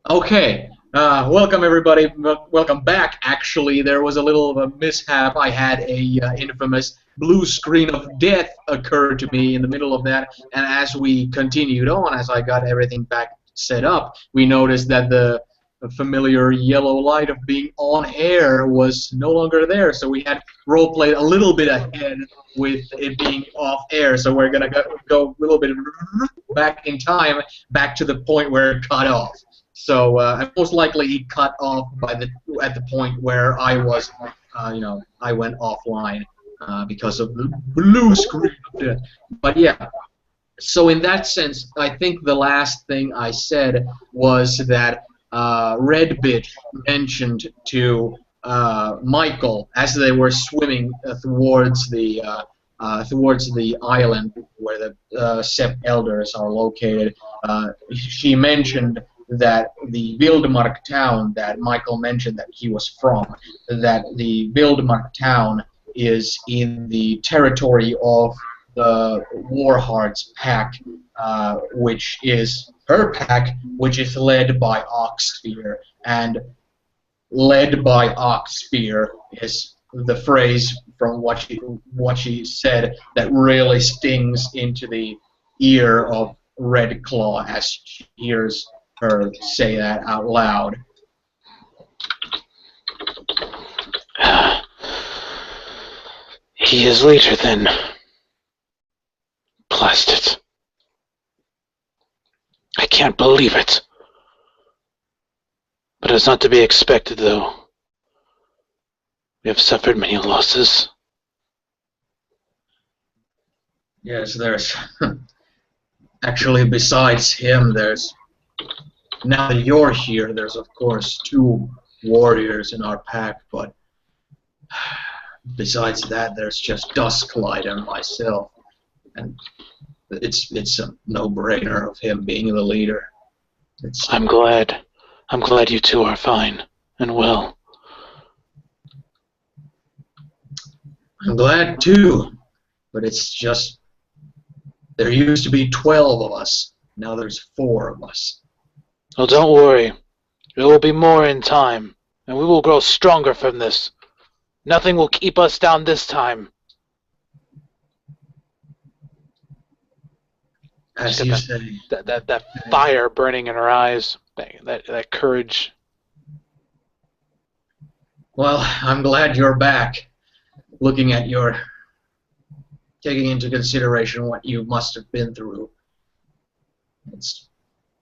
Okay, welcome everybody. Welcome back. Actually, there was a little of a mishap. I had a infamous blue screen of death occur to me in the middle of that, and as we continued on, as I got everything back set up, we noticed that the familiar yellow light of being on air was no longer there. So we had roleplayed a little bit ahead with it being off air. So we're gonna go a little bit back in time, back to the point where it cut off. So most likely he cut off by at the point where I was, I went offline because of the blue screen. But yeah, so in that sense, I think the last thing I said was that Red Bitch mentioned to Michael as they were swimming towards the island where the Sept elders are located. She mentioned that the Wildmark town that Michael mentioned that he was from, that the Wildmark town is in the territory of the Warheart's pack, which is her pack, which is led by Oxspear, and led by Oxspear is the phrase from what she said that really stings into the ear of Red Claw as she hears her say that out loud. He is later then. Blast it. I can't believe it. But it's not to be expected, though. We have suffered many losses. Yes, there's actually besides him, there's now that you're here, there's of course two warriors in our pack, but besides that, there's just Dusklight and myself, and it's a no-brainer of him being the leader. I'm glad. I'm glad you two are fine and well. I'm glad too, but it's just there used to be 12 of us. Now there's 4 of us. Well, don't worry. There will be more in time, and we will grow stronger from this. Nothing will keep us down this time. As you say. That fire burning in her eyes, that courage. Well, I'm glad you're back. Looking at taking into consideration what you must have been through. It's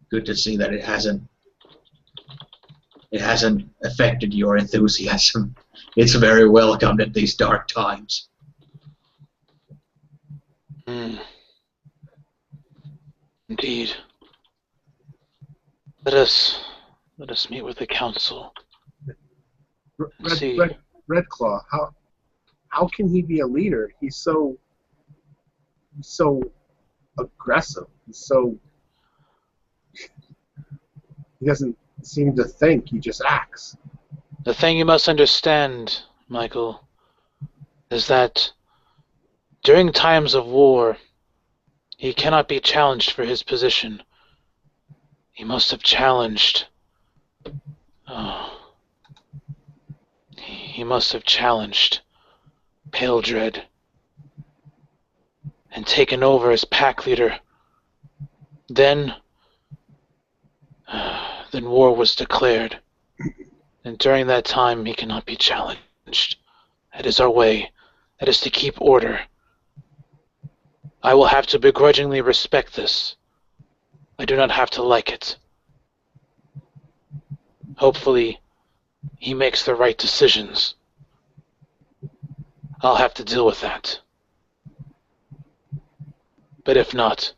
good to see that it hasn't affected your enthusiasm. It's very welcomed at these dark times. Indeed. Let us meet with the council. Red Claw, how can he be a leader? He's so aggressive. He doesn't seem to think, he just acts. The thing you must understand, Michael, is that during times of war, he cannot be challenged for his position. He must have challenged... He must have challenged Pale Dread and taken over as pack leader. Then war was declared, and during that time he cannot be challenged. That is our way. That is to keep order. I will have to begrudgingly respect this. I do not have to like it. Hopefully, he makes the right decisions. I'll have to deal with that. But if not,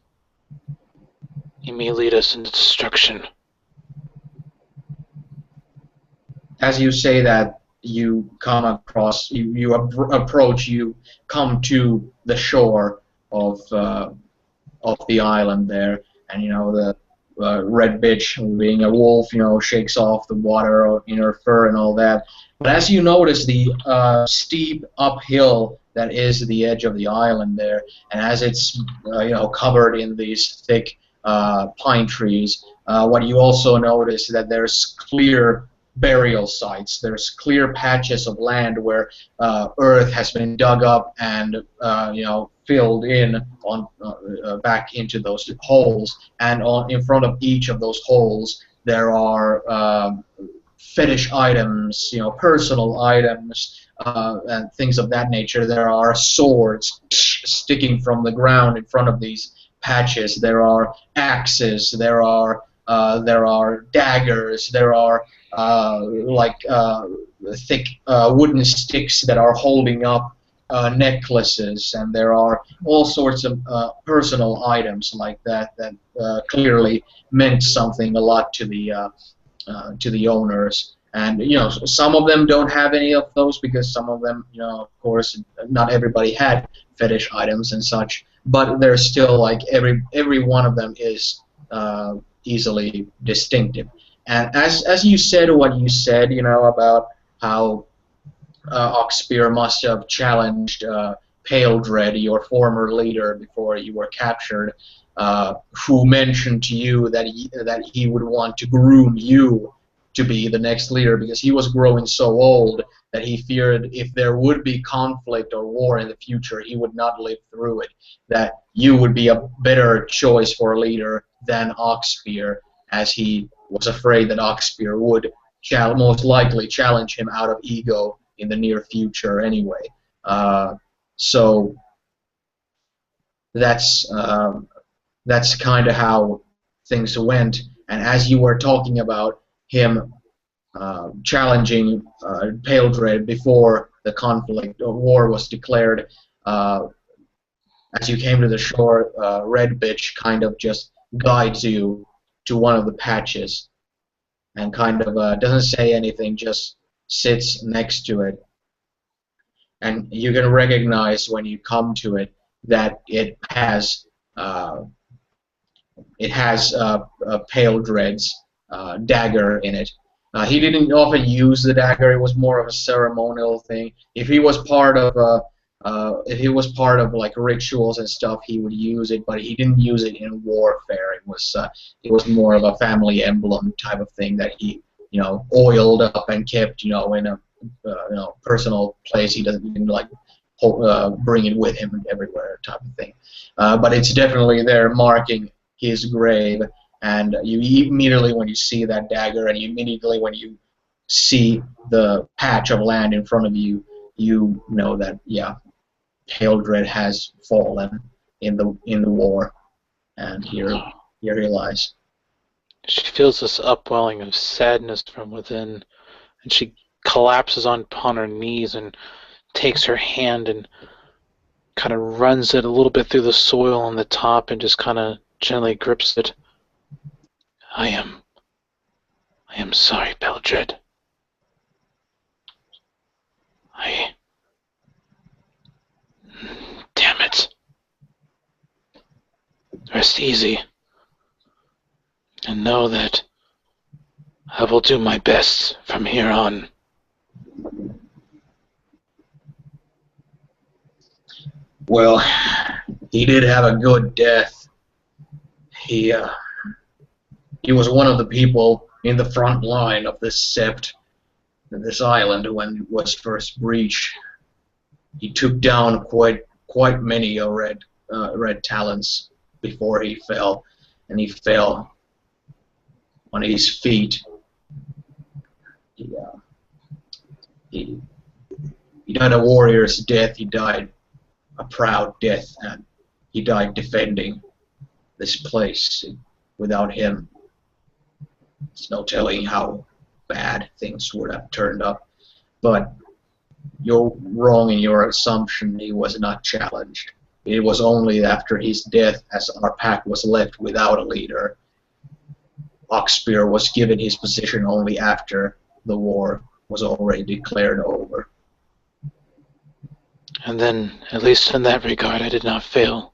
he may lead us into destruction. As you say that, you come across, you approach, you come to the shore of the island there, and the Red Bitch, being a wolf, shakes off the water in her fur and all that. But as you notice the steep uphill that is the edge of the island there, and as it's covered in these thick pine trees, what you also notice is that there's clear burial sites. There's clear patches of land where earth has been dug up and filled in on back into those holes, and in front of each of those holes there are fetish items, personal items, and things of that nature. There are swords sticking from the ground in front of these patches. There are axes. There are daggers. There are thick wooden sticks that are holding up necklaces, and there are all sorts of personal items like that clearly meant something a lot to the owners. And some of them don't have any of those because some of them, of course, not everybody had fetish items and such. But they're still like every one of them is easily distinctive. And as you said what you said, about how Oxpear must have challenged Pale Dread, your former leader, before you were captured, who mentioned to you that he would want to groom you to be the next leader because he was growing so old that he feared if there would be conflict or war in the future, he would not live through it, that you would be a better choice for a leader than Oxpear, as he was afraid that Oxpear would most likely challenge him out of ego in the near future anyway. So that's kind of how things went. And as you were talking about him challenging Pale Dread before the conflict or war was declared, as you came to the shore, Red Bitch kind of just guides you to one of the patches and kind of doesn't say anything, just sits next to it. And you can recognize when you come to it that it has Pale Dread's dagger in it. He didn't often use the dagger; it was more of a ceremonial thing. If he was part of like rituals and stuff, he would use it, but he didn't use it in warfare. It was more of a family emblem type of thing that he oiled up and kept in a personal place. He didn't like bring it with him everywhere type of thing. But it's definitely there marking his grave. And you immediately, when you see that dagger, and you immediately when you see the patch of land in front of you, you know that Pale Dread has fallen in the war, and here he lies. She feels this upwelling of sadness from within, and she collapses upon her knees and takes her hand and kind of runs it a little bit through the soil on the top and just kind of gently grips it. I am sorry, Pale Dread. Damn it. Rest easy. And know that I will do my best from here on. Well, he did have a good death. He was one of the people in the front line of this sept, this island, when it was first breached. He took down quite many red talents before he fell, and he fell on his feet. He died a warrior's death. He died a proud death, and he died defending this place. Without him, there's no telling how bad things would have turned up. But you're wrong in your assumption. He was not challenged. It was only after his death, as our pack was left without a leader. Oxpear was given his position only after the war was already declared over. And then, at least in that regard, I did not fail.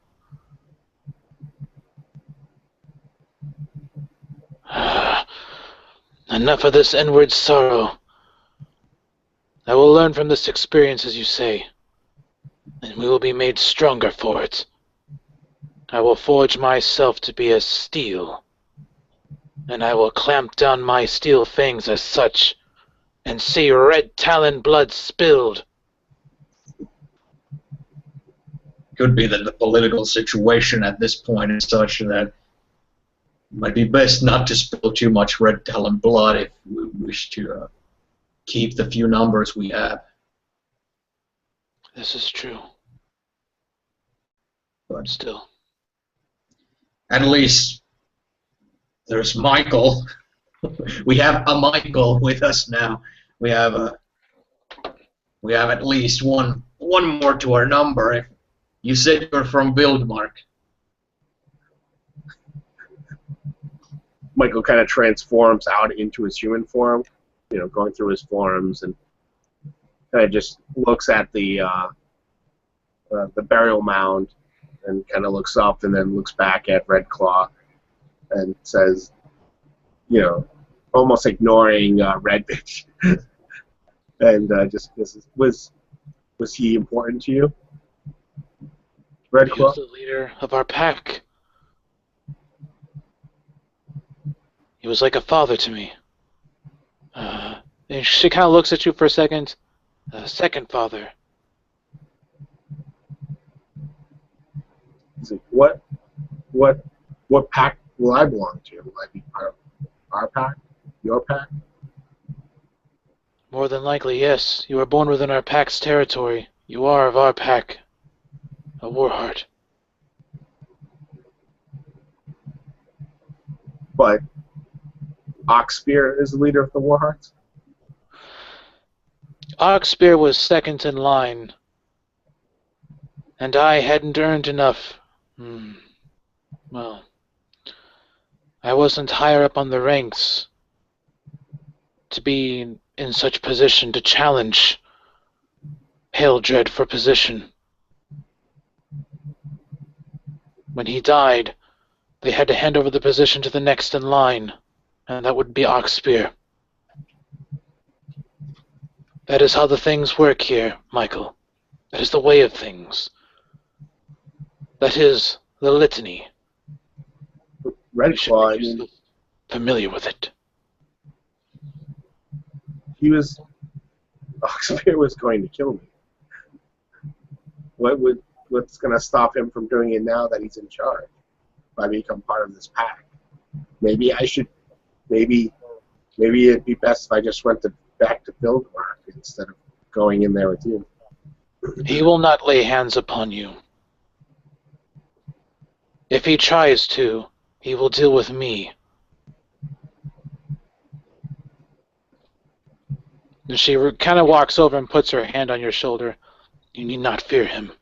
Enough of this inward sorrow. I will learn from this experience, as you say, and we will be made stronger for it. I will forge myself to be as steel, and I will clamp down my steel fangs as such, and see red talon blood spilled. Could be that the political situation at this point is such that it might be best not to spill too much red talon blood if we wish to keep the few numbers we have. This is true. But Still. at least there's Michael. We have a Michael with us now. We have at least one more to our number. If you said you're from Bildmark. Michael kind of transforms out into his human form, you know, going through his forms, and kind of just looks at the burial mound, and kind of looks up, and then looks back at Red Claw, and says, you know, almost ignoring Red Bitch, and just was he important to you, Red He Claw? was the leader of our pack. He was like a father to me. And she kind of looks at you for a second. Second father. He's like, what pack will I belong to? Will I be part of our pack? Your pack? More than likely, yes. You were born within our pack's territory. You are of our pack. A warheart. But Oxspear is the leader of the Warhearts? Oxspear was second in line. And I hadn't earned enough. Well, I wasn't higher up on the ranks to be in such position to challenge Hail Dread for position. When he died, they had to hand over the position to the next in line, and that would be Oxspear. That is how the things work here, Michael. That is the way of things. That is the litany. Red Claw, I mean, familiar with it. Oxspear was going to kill me. What's going to stop him from doing it now that he's in charge? If I become part of this pack, maybe it'd be best if I just went back to Bildmark instead of going in there with you. He will not lay hands upon you. If he tries to, he will deal with me. And she kind of walks over and puts her hand on your shoulder. You need not fear him.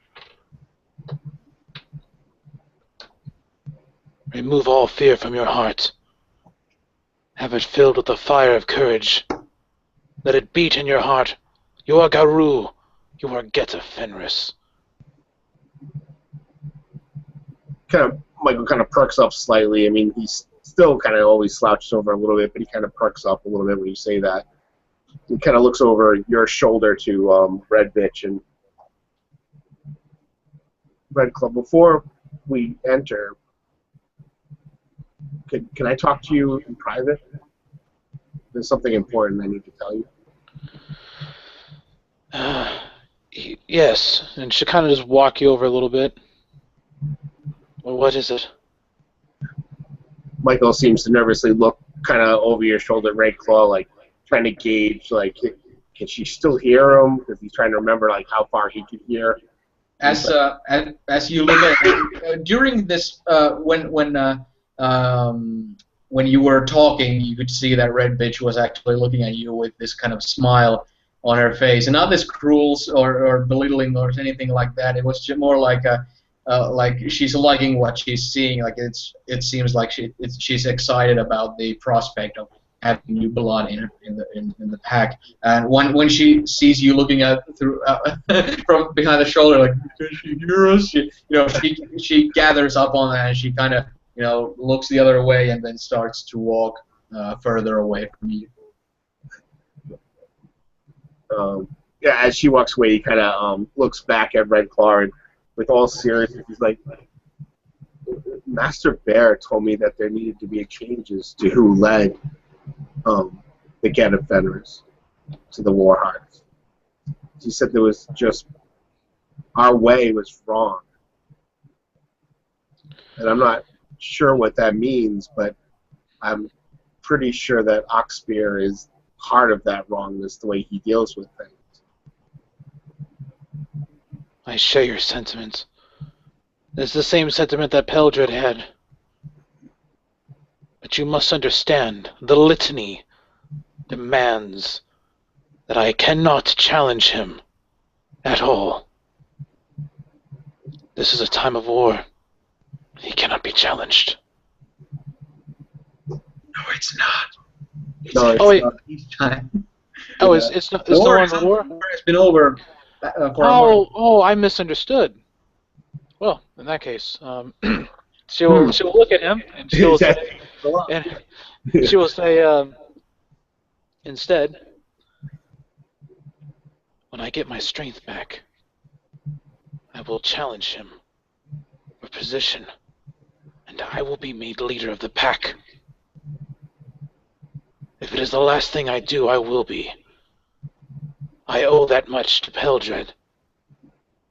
Remove all fear from your heart. Have it filled with the fire of courage. Let it beat in your heart. You are Garou. You are Geta Fenris. Michael kind of perks up slightly. I mean, he's still kind of always slouched over a little bit, but he kind of perks up a little bit when you say that. He kind of looks over your shoulder to Red Bitch and Red Club. Before we enter, can I talk to you in private? There's something important I need to tell you. Yes, and she'll kind of just walk you over a little bit. Well, what is it? Michael seems to nervously look kind of over your shoulder at Red Claw, like trying to gauge, like, can she still hear him? Because he's trying to remember, like, how far he could hear. As you look at it, during this, when you were talking, you could see that Red Bitch was actually looking at you with this kind of smile on her face, and not this cruel or belittling or anything like that. It was just more like she's liking what she's seeing. Like it seems like she's excited about the prospect of having new blood in the pack. And when she sees you looking at through from behind the shoulder, like, can she hear us? She gathers up on that, and she kind of looks the other way and then starts to walk further away from you. Yeah, as she walks away, he kind of looks back at Red Claw and with all seriousness, he's like, Master Bear told me that there needed to be changes to who led the Get Offenders to the War Hearts. He said there was just our way was wrong, and I'm not sure what that means, but I'm pretty sure that Oxpear is part of that wrongness, the way he deals with things. I share your sentiments. It's the same sentiment that Peldred had. But you must understand, the litany demands that I cannot challenge him at all. This is a time of war. He cannot be challenged. No, it's not. It's No, it's not. each time. Oh, it's not. It's no longer war. War has been over for a month. Oh, I misunderstood. Well, in that case, she'll look at him and she'll say, instead, when I get my strength back, I will challenge him for position, and I will be made leader of the pack. If it is the last thing I do, I will be. I owe that much to Peldred.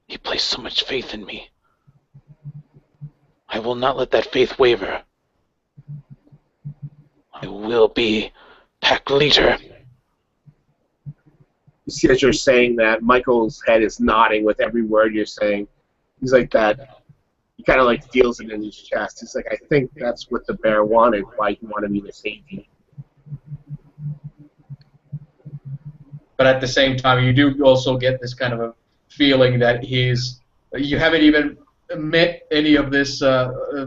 He placed so much faith in me. I will not let that faith waver. I will be pack leader. You see, as you're saying that, Michael's head is nodding with every word you're saying. He's like that. He kind of like feels it in his chest. He's like, I think that's what the bear wanted, why he wanted me to save you. But at the same time, you do also get this kind of a feeling that you haven't even met any of this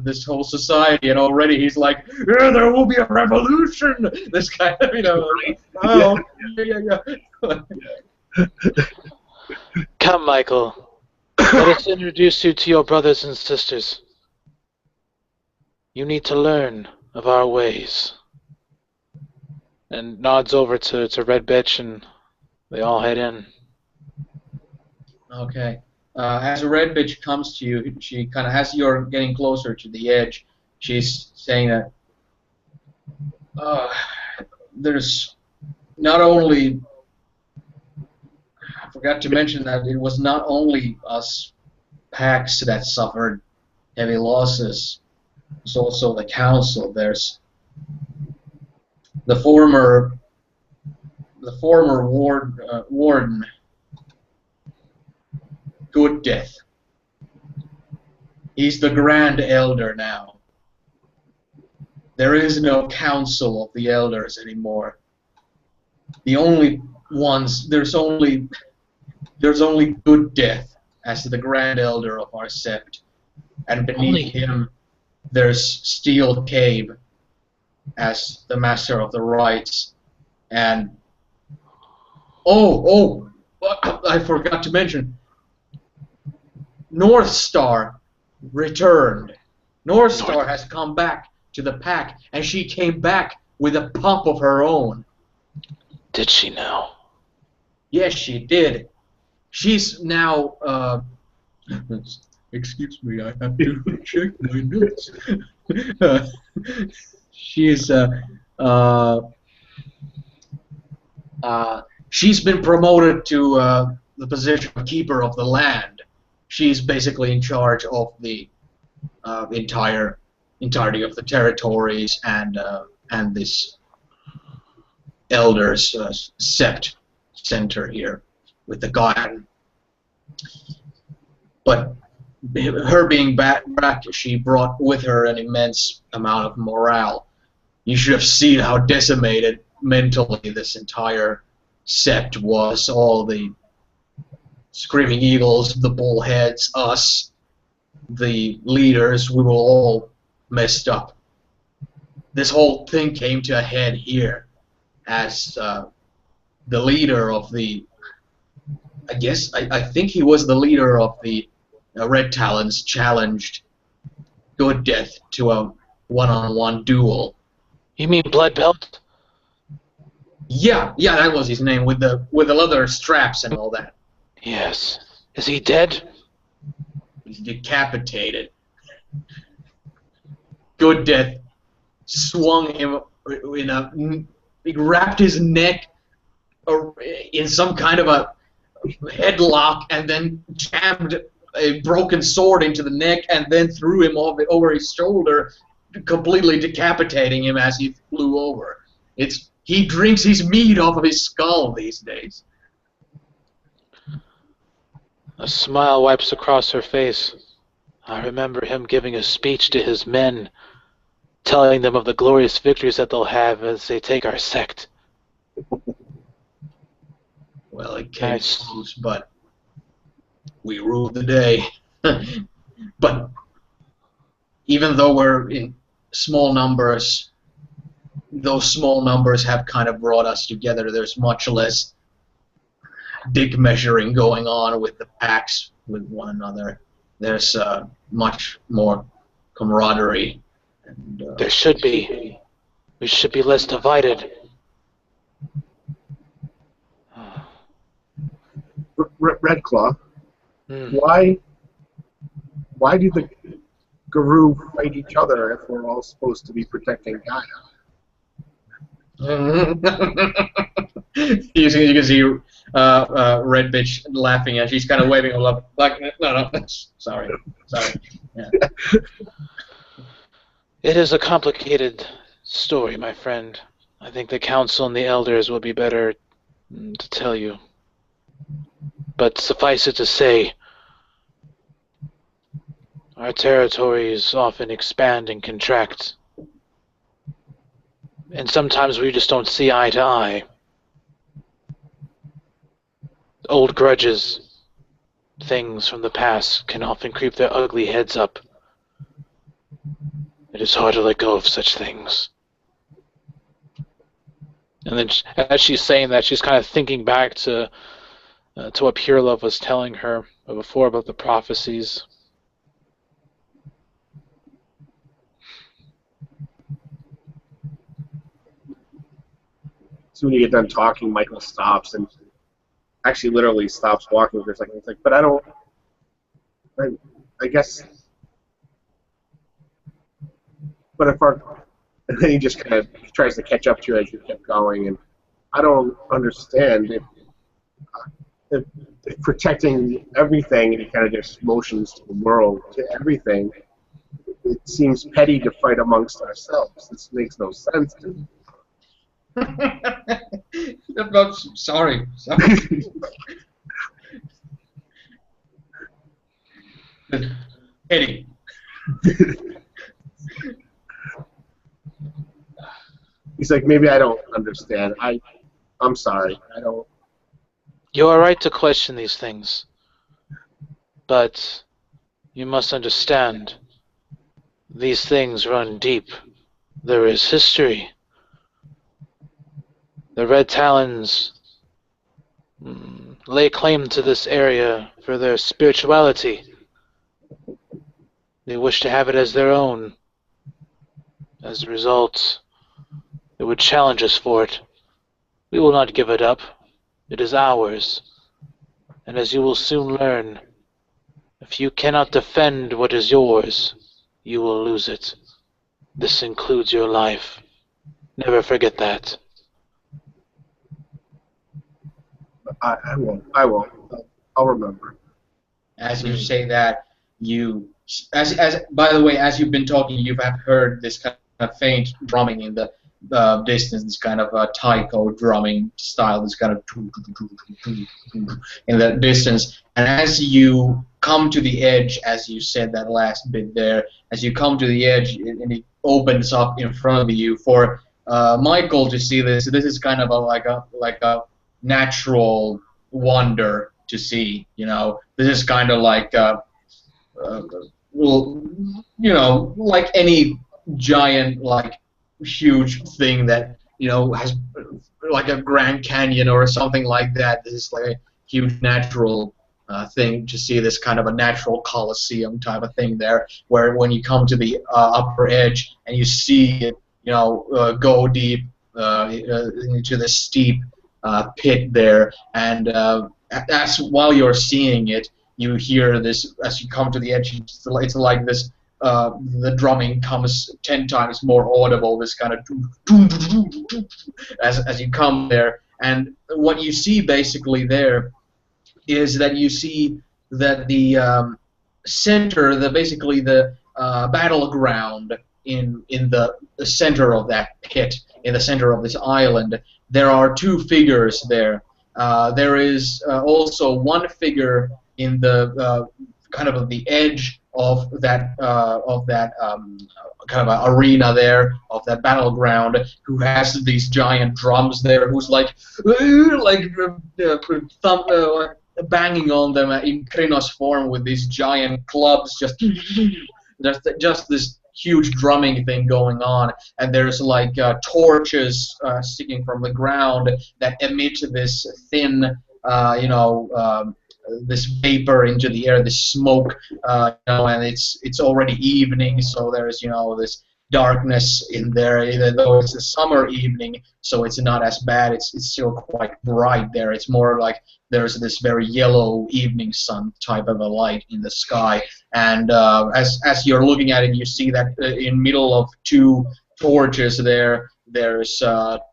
this whole society, and already he's like, yeah, there will be a revolution. This kind of, oh, yeah. Come, Michael. Let us introduce you to your brothers and sisters. You need to learn of our ways. And nods over to Red Bitch, and they all head in. Okay. As a red bitch comes to you, she kind of, as you're getting closer to the edge, she's saying that there's not only, I forgot to mention that it was not only us packs that suffered heavy losses, it's also the council. There's the former warden, Good Death. He's the Grand Elder now. There is no Council of the Elders anymore. The only ones, there's only Good Death as the Grand Elder of our sept, and beneath him there's Steel Cave as the Master of the Rites, and I forgot to mention, North Star returned. North Star has come back to the pack, and she came back with a pump of her own. Did she now? Yes, she did. She's now, excuse me, I have to check my notes. She's been promoted to the position of Keeper of the Land. She's basically in charge of the entirety of the territories and this Elders sept center here with the garden. But her being back, she brought with her an immense amount of morale. You should have seen how decimated mentally this entire sept was. All the Screaming Eagles, the Bullheads, us, the leaders, we were all messed up. This whole thing came to a head here as the leader of the, I think he was the leader of the Red Talons challenged Good Death to a one-on-one duel. You mean Blood Belt? Yeah, that was his name, with the leather straps and all that. Yes. Is he dead? He's decapitated. Good Death swung him in a, he wrapped his neck in some kind of a headlock and then jammed a broken sword into the neck and then threw him over his shoulder, completely decapitating him as he flew over. He drinks his meat off of his skull these days. A smile wipes across her face. I remember him giving a speech to his men, telling them of the glorious victories that they'll have as they take our sect. Well, it came close, but we ruled the day. But even though we're in small numbers, those small numbers have kind of brought us together. There's much less dick measuring going on with the packs with one another. There's much more camaraderie. And, there should be. We should be less divided. Redclaw, why do the Guru fight each other if we're all supposed to be protecting Gaia? You can see Red Bitch laughing, and she's kind of waving her love. Like, no, sorry. Yeah. It is a complicated story, my friend. I think the council and the elders will be better to tell you. But suffice it to say, our territories often expand and contract. And sometimes we just don't see eye to eye. Old grudges, things from the past, can often creep their ugly heads up. It is hard to let go of such things. And then, as she's saying that, she's kind of thinking back to what Pure Love was telling her before about the prophecies. So when you get done talking, Michael stops and actually literally stops walking for a second. It's like, but I guess, but if our, and then he just kind of tries to catch up to you as you kept going, and I don't understand if protecting everything, and he kind of just motions to the world, to everything, it seems petty to fight amongst ourselves. This makes no sense to me. Sorry. Eddie. He's like, maybe I don't understand. I'm sorry. I don't. You are right to question these things, but you must understand, these things run deep. There is history. The Red Talons lay claim to this area for their spirituality. They wish to have it as their own. As a result, they would challenge us for it. We will not give it up. It is ours. And as you will soon learn, if you cannot defend what is yours, you will lose it. This includes your life. Never forget that. I won't. I'll remember. As you say that, by the way, as you've been talking, you have heard this kind of faint drumming in the distance, this kind of taiko drumming style, this kind of in the distance. And as you come to the edge, as you said that last bit there, as you come to the edge, and it opens up in front of you for Michael to see this. This is kind of like a natural wonder to see. You know, this is kind of like like any giant, like huge thing that has like a Grand Canyon or something like that. This is like a huge natural thing to see, this kind of a natural coliseum type of thing there, where when you come to the upper edge and you see it, go deep into the steep pit there, and while you're seeing it, you hear this as you come to the edge. It's like this the drumming comes 10 times more audible. This kind of as you come there, and what you see basically there is that you see that the center, basically the battleground in the center of that pit, in the center of this island, there are two figures there. There is also one figure in the kind of the edge of that kind of a arena there, of that battleground, who has these giant drums there, who's like banging on them in Krynos form with these giant clubs, just this huge drumming thing going on, and there's like torches sticking from the ground that emit this thin, this vapor into the air, this smoke, and it's already evening, so there's this darkness in there, even though it's a summer evening, so it's not as bad. It's still quite bright there. It's more like there's this very yellow evening sun type of a light in the sky, and as you're looking at it, you see that in middle of two torches there's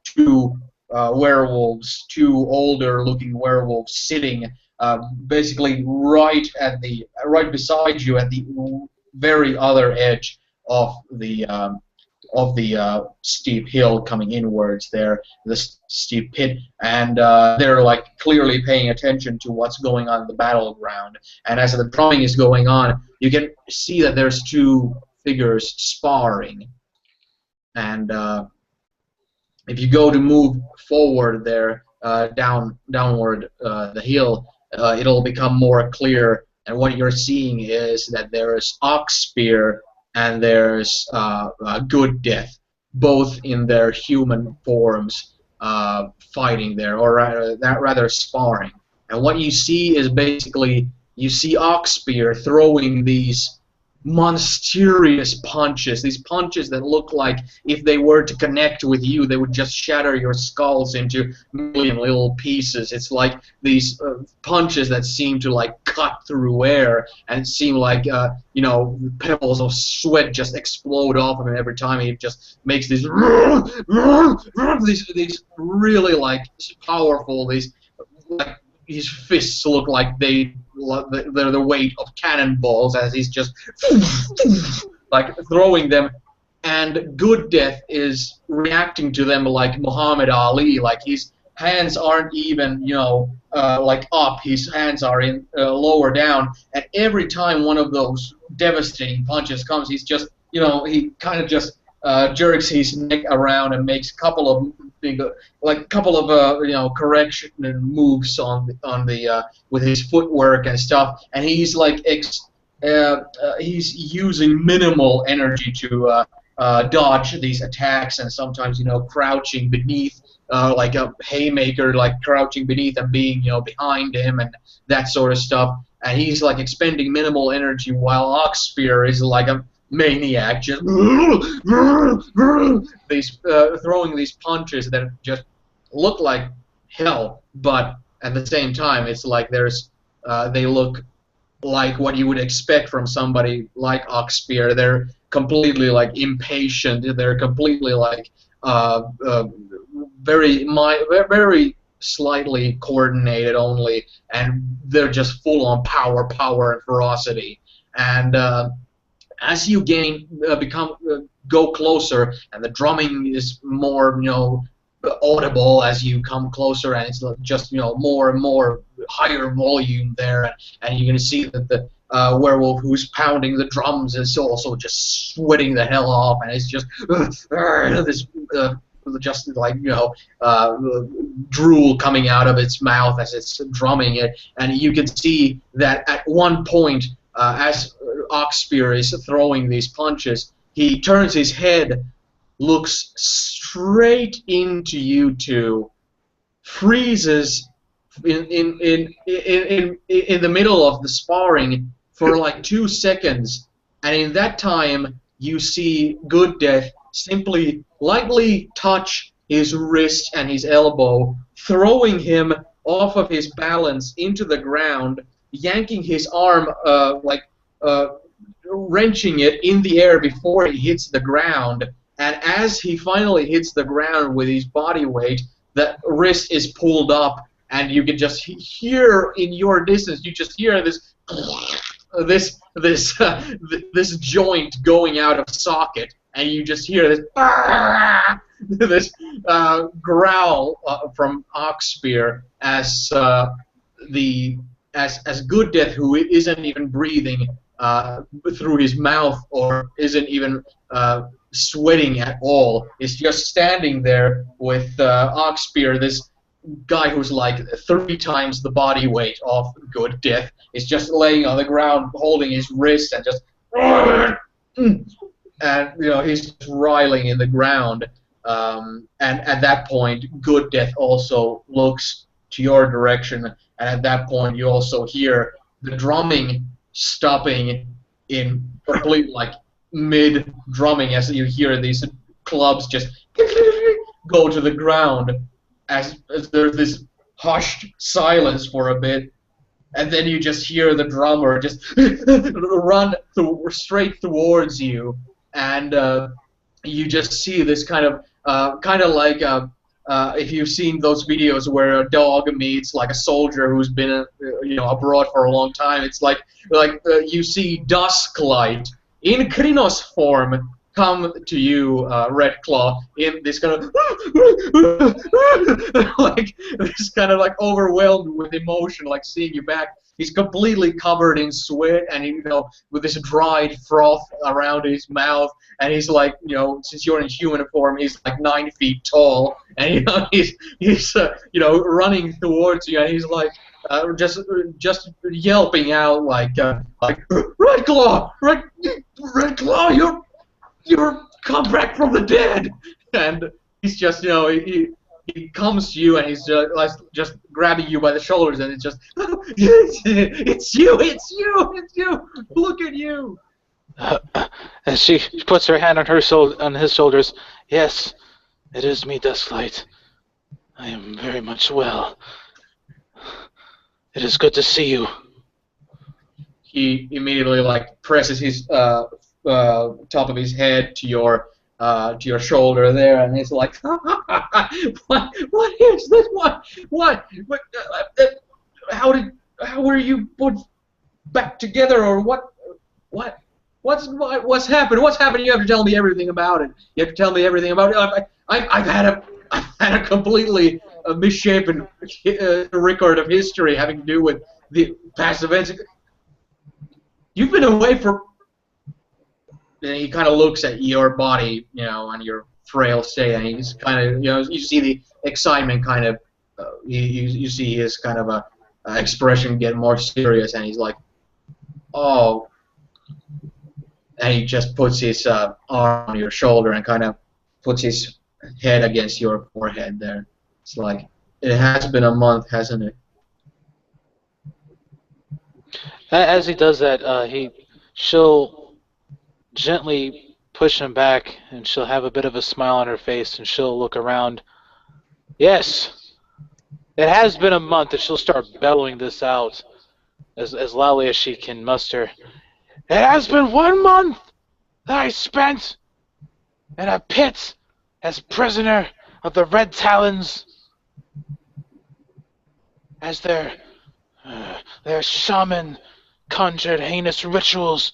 two werewolves, two older-looking werewolves sitting basically right beside you at the very other edge of the steep hill coming inwards there, the steep pit, and they're like clearly paying attention to what's going on in the battleground. And as the drumming is going on, you can see that there's two figures sparring, and if you go to move forward there, downward the hill, it'll become more clear, and what you're seeing is that there's Oxspear and there's Good Death, both in their human forms, fighting there, or rather sparring. And what you see is basically, you see Oxspear throwing these monstrous punches, these punches that look like if they were to connect with you, they would just shatter your skulls into a million little pieces. It's like these punches that seem to like cut through air and seem like pebbles of sweat just explode off of him every time. He just makes these really like powerful, these like his fists look like they're the weight of cannonballs as he's just like throwing them, and Good Death is reacting to them like Muhammad Ali, like his hands aren't even like up, his hands are in lower down, and every time one of those devastating punches comes, he's just he kind of just jerks his neck around and makes a couple of correction moves on the with his footwork and stuff, and he's like he's using minimal energy to dodge these attacks, and sometimes crouching beneath like a haymaker, like crouching beneath and being behind him and that sort of stuff, and he's like expending minimal energy, while Oxspear is like a maniac, just these throwing these punches that just look like hell, but at the same time it's like they look like what you would expect from somebody like Oxspear. They're completely like impatient, they're completely like very slightly coordinated only, and they're just full on power and ferocity. And as you go closer, and the drumming is more audible as you come closer, and it's just more and more higher volume there, and you're gonna see that the werewolf who's pounding the drums is also just sweating the hell off, and it's just this just like drool coming out of its mouth as it's drumming it, and you can see that at one point as Oxspear is throwing these punches, he turns his head, looks straight into you two, freezes in the middle of the sparring for like 2 seconds, and in that time you see Good Death simply lightly touch his wrist and his elbow, throwing him off of his balance into the ground, yanking his arm wrenching it in the air before he hits the ground. And as he finally hits the ground with his body weight, the wrist is pulled up, and you can just hear in your distance. You just hear this this joint going out of socket, and you just hear this this growl from Oxspear as as Good Death, who isn't even breathing through his mouth or isn't even sweating at all, is just standing there with Oxspear, this guy who's like 3 times the body weight of Good Death, is just laying on the ground holding his wrist and just and he's just riling in the ground. And at that point, Good Death also looks to your direction, and at that point you also hear the drumming stopping in complete like mid drumming as you hear these clubs just go to the ground as there's this hushed silence for a bit, and then you just hear the drummer just run straight towards you, and you just see this kind of like if you've seen those videos where a dog meets like a soldier who's been abroad for a long time. It's like you see Dusklight in Krynos form come to you, Redclaw, in this kind of like this kind of like overwhelmed with emotion, like seeing you back. He's completely covered in sweat, and with this dried froth around his mouth, and he's like, since you're in human form, he's like 9 feet tall, and he's running towards you, and he's like just yelping out like Redclaw, Redclaw, you're come back from the dead, and he's just he comes to you, and he's just grabbing you by the shoulders, and it's just it's you, look at you. And she puts her hand on his shoulders. Yes, it is me, Dusklight. I am very much well. It is good to see you. He immediately presses his top of his head to your shoulder there, and he's like, what is this? What? How were you put back together, or what's happened? What's happened? You have to tell me everything about it. You have to tell me everything about it. I've had a completely misshapen record of history having to do with the past events. You've been away for. And he kind of looks at your body, and your frail state, and he's kind of, you see the excitement kind of, you see his kind of expression get more serious, and he's like, oh, and he just puts his arm on your shoulder and kind of puts his head against your forehead there. It's like, it has been a month, hasn't it? As he does that, she'll gently push him back, and she'll have a bit of a smile on her face, and she'll look around. Yes, it has been a month, and she'll start bellowing this out as loudly as she can muster. It has been 1 month that I spent in a pit as prisoner of the Red Talons, as their shaman conjured heinous rituals.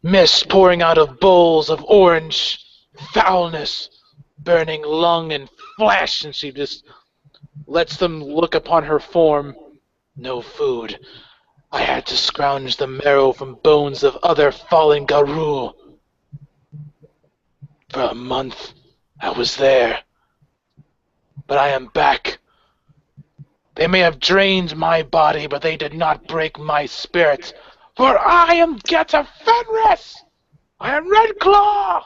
Mist pouring out of bowls of orange foulness, burning lung and flesh, and she just lets them look upon her form. No food. I had to scrounge the marrow from bones of other fallen Garou. For a month I was there, but I am back. They may have drained my body, but they did not break my spirit. For I am Geta Fenris! I am Redclaw!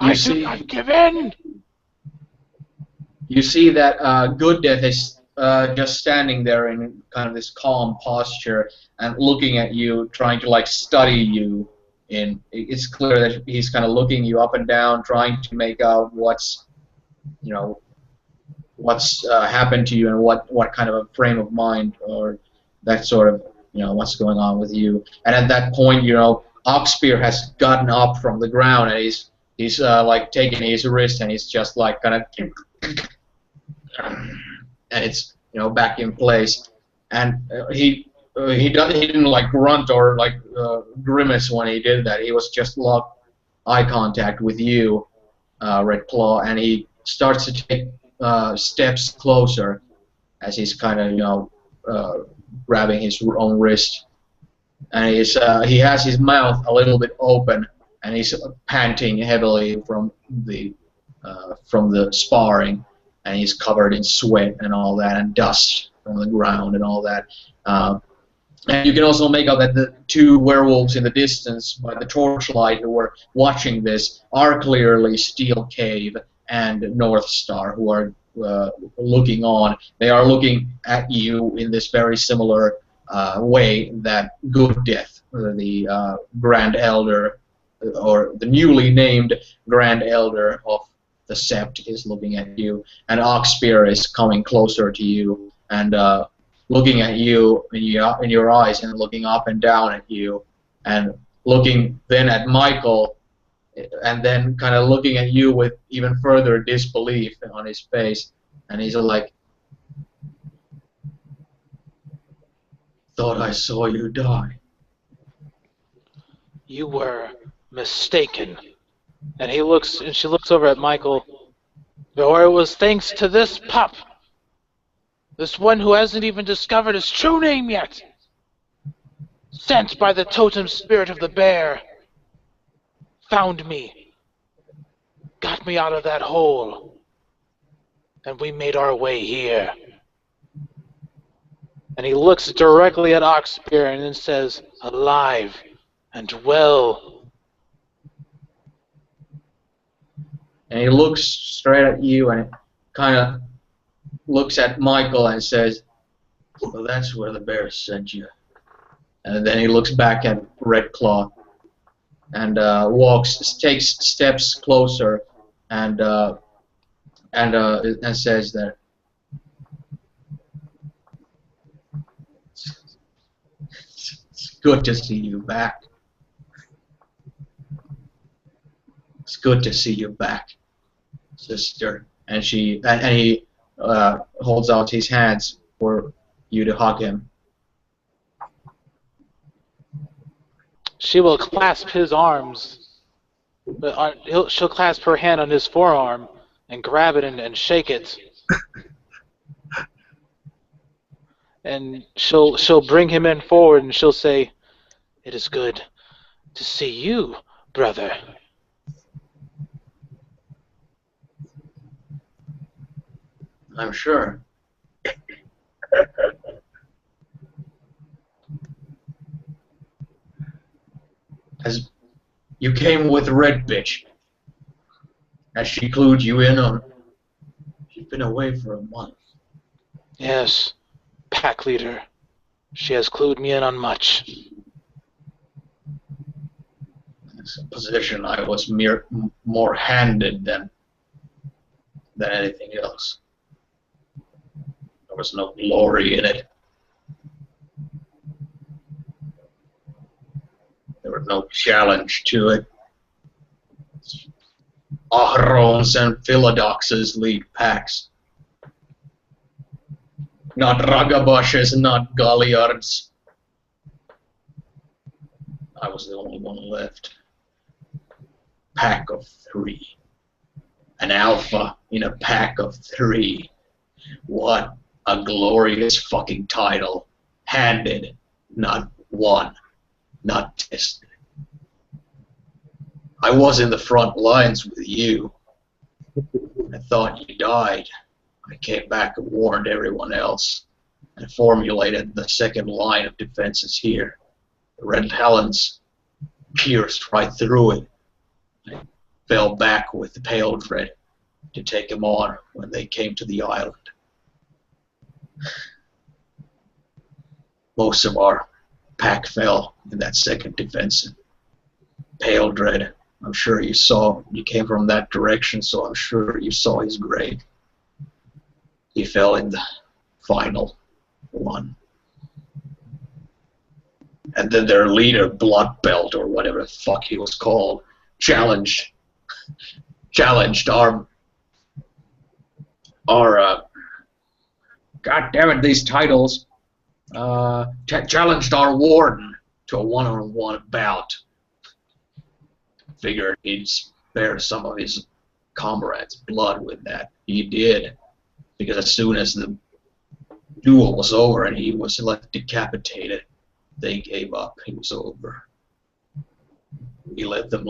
I do not give in! You see that Good Death is just standing there in kind of this calm posture and looking at you, trying to study you. And it's clear that he's kind of looking you up and down, trying to make out what's happened to you and what kind of a frame of mind or that sort of what's going on with you. And at that point, Oxpear has gotten up from the ground, and he's like taking his wrist, and he's just like kind of, and it's back in place. And he didn't like grunt or like grimace when he did that. He was just locked eye contact with you, Red Claw, and he starts to take steps closer as he's kind of grabbing his own wrist, and he has his mouth a little bit open, and he's panting heavily from the sparring, and he's covered in sweat and all that, and dust from the ground and all that. And you can also make out that the two werewolves in the distance by the torchlight who were watching this are clearly Steel Cave and North Star, who are looking on. They are looking at you in this very similar way that Good Death, the Grand Elder, or the newly named Grand Elder of the Sept, is looking at you, and Oxpear is coming closer to you and looking at you in your eyes, and looking up and down at you, and looking then at Michael, and then kind of looking at you with even further disbelief on his face, and he's like, "Thought I saw you die." You were mistaken. And she looks over at Michael. Or it was thanks to this pup. This one who hasn't even discovered his true name yet. Sent by the totem spirit of the bear. Found me. Got me out of that hole. And we made our way here. And he looks directly at Oxpear and then says, alive and well. And he looks straight at you and kind of looks at Michael and says, "Well, that's where the bear sent you." And then he looks back at Red Claw and takes steps closer and says that, "It's good to see you back. It's good to see you back, sister." And he holds out his hands for you to hug him. She will clasp his arms. She'll clasp her hand on his forearm and grab it and shake it. And she'll bring him in forward and she'll say, "It is good to see you, brother." I'm sure. As you came with Red Bitch, as she clued you in on, she's been away for a month. Yes, pack leader. She has clued me in on much. It's a position I was more handed than anything else. There was no glory in it. There was no challenge to it. Ahrons and Philodoxes lead packs. Not Ragabashes, not Galliards. I was the only one left. Pack of 3. An alpha in a pack of 3. What a glorious fucking title. Handed, not won, not tested. I was in the front lines with you. I thought you died. I came back and warned everyone else and formulated the second line of defenses here. The Red Helens pierced right through it. I fell back with the Pale Dread to take him on when they came to the island. Most of our pack fell in that second defense. Pale Dread, I'm sure you saw, you came from that direction, so I'm sure you saw his grave. He fell in the final one. And then their leader, Bloodbelt, or whatever the fuck he was called, challenged our God damn it, these titles, challenged our warden to a one-on-one bout. Figured he'd spare some of his comrades' blood with that. He did, because as soon as the duel was over and he was left decapitated, they gave up. It was over. We let them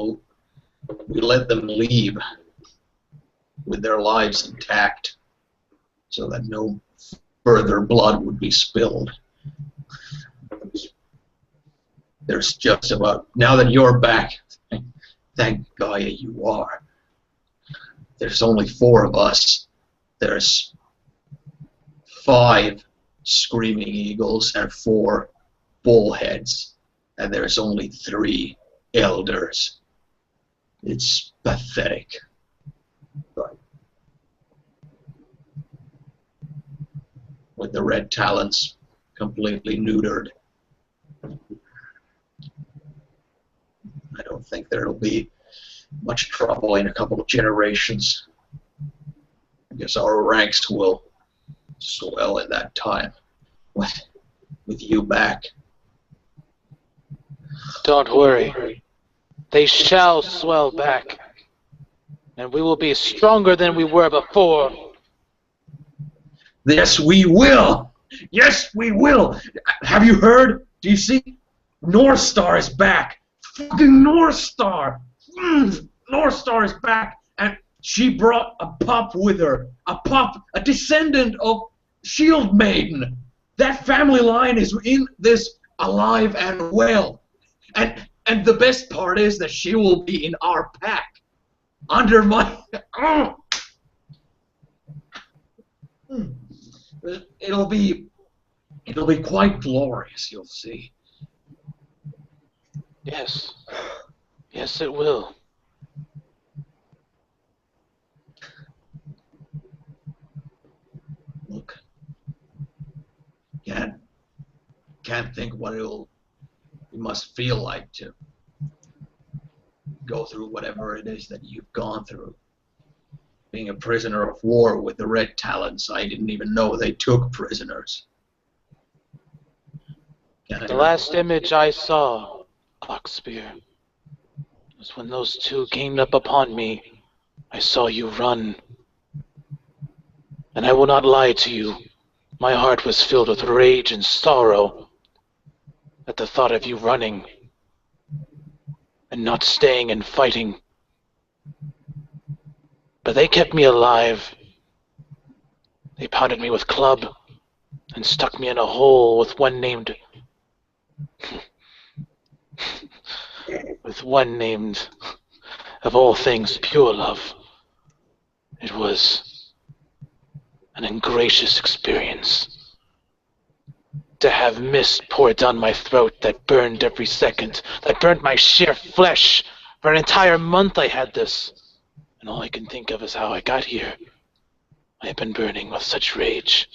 leave with their lives intact, so that no further blood would be spilled. There's just about, now that you're back, thank Gaia you are. There's only 4 of us. There's 5 screaming eagles and 4 bullheads, and there's only 3 elders. It's pathetic. But with the red talons completely neutered, I don't think there'll be much trouble in a couple of generations. I guess our ranks will swell in that time with you back. Don't worry. They shall swell back, and we will be stronger than we were before. Yes, we will! Yes, we will! Have you heard? Do you see? North Star is back! Fucking North Star! North Star is back, and she brought a pup with her. A descendant of Shield Maiden. That family line is in this alive and well. And the best part is that she will be in our pack. Under my... It'll be quite glorious, you'll see. Yes. Yes, it will. Look. Can't think what it must feel like to go through whatever it is that you've gone through. Being a prisoner of war with the Red Talons, I didn't even know they took prisoners. The last image I saw, Oxspear, was when those 2 came up upon me. I saw you run. And I will not lie to you, my heart was filled with rage and sorrow at the thought of you running and not staying and fighting. But they kept me alive. They pounded me with club and stuck me in a hole with one named of all things, Pure Love. It was an ingracious experience. To have mist pour down my throat that burned every second, that burned my sheer flesh. For an entire month I had this, and all I can think of is how I got here. I have been burning with such rage.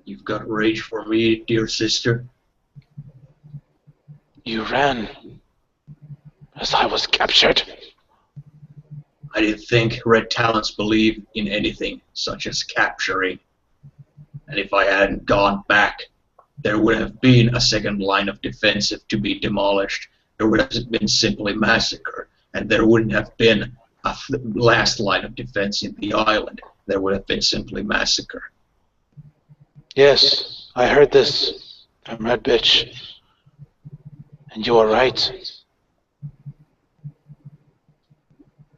You've got rage for me, dear sister? You ran as I was captured. I didn't think Red Talons believe in anything such as capturing. And if I hadn't gone back, there would have been a second line of defensive to be demolished. There would have been simply massacre. And there wouldn't have been a last line of defense in the island. There would have been simply massacre. Yes, I heard this from Red Bitch. And you are right.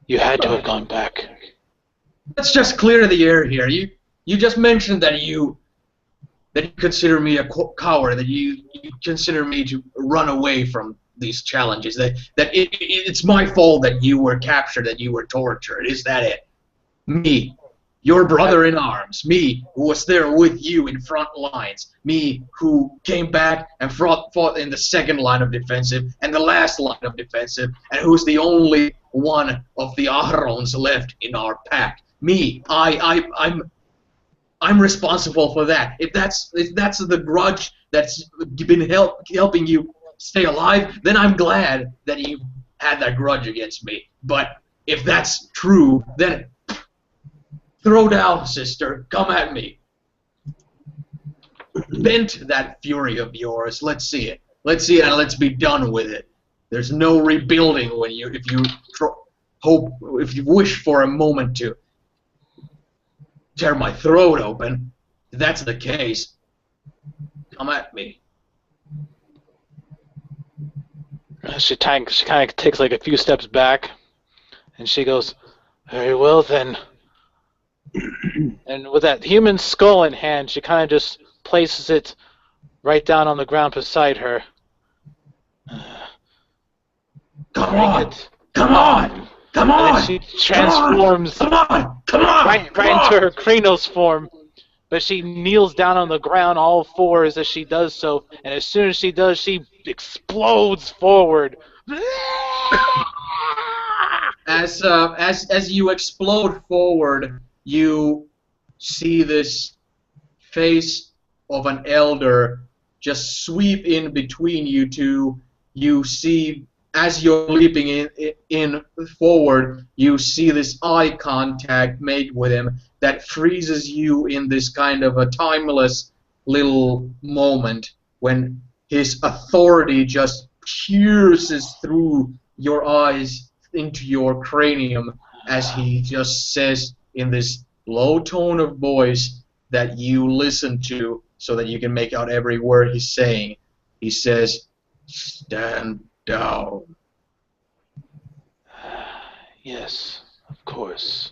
You had to have gone back. Let's just clear the air here. You just mentioned that you consider me a coward, that you consider me to run away from these challenges, that it's my fault that you were captured, that you were tortured. Is that it? Me, your brother in arms, me who was there with you in front lines, me who came back and fought in the second line of defensive and the last line of defensive, and who's the only one of the Ahrons left in our pack. Me, I'm responsible for that. If that's the grudge that's been helping you stay alive, then I'm glad that you had that grudge against me. But if that's true, then throw down, sister. Come at me. Vent that fury of yours. Let's see it. Let's see it, and let's be done with it. There's no rebuilding when if you wish for a moment to tear my throat open. If that's the case, come at me. She kind of takes like a few steps back, and she goes, "Very well then." And with that human skull in hand, she kind of just places it right down on the ground beside her. Come Bring on! it. Come on! Come And on! then she transforms Come on! Come on! right into her Krynos form. But she kneels down on the ground all fours as she does so, and as soon as she does, she explodes forward. As you explode forward, you see this face of an elder just sweep in between you two. You see, as you're leaping in forward, you see this eye contact made with him that freezes you in this kind of a timeless little moment when his authority just pierces through your eyes into your cranium as he just says in this low tone of voice that you listen to so that you can make out every word he's saying. He says, "Stand down." Yes, of course.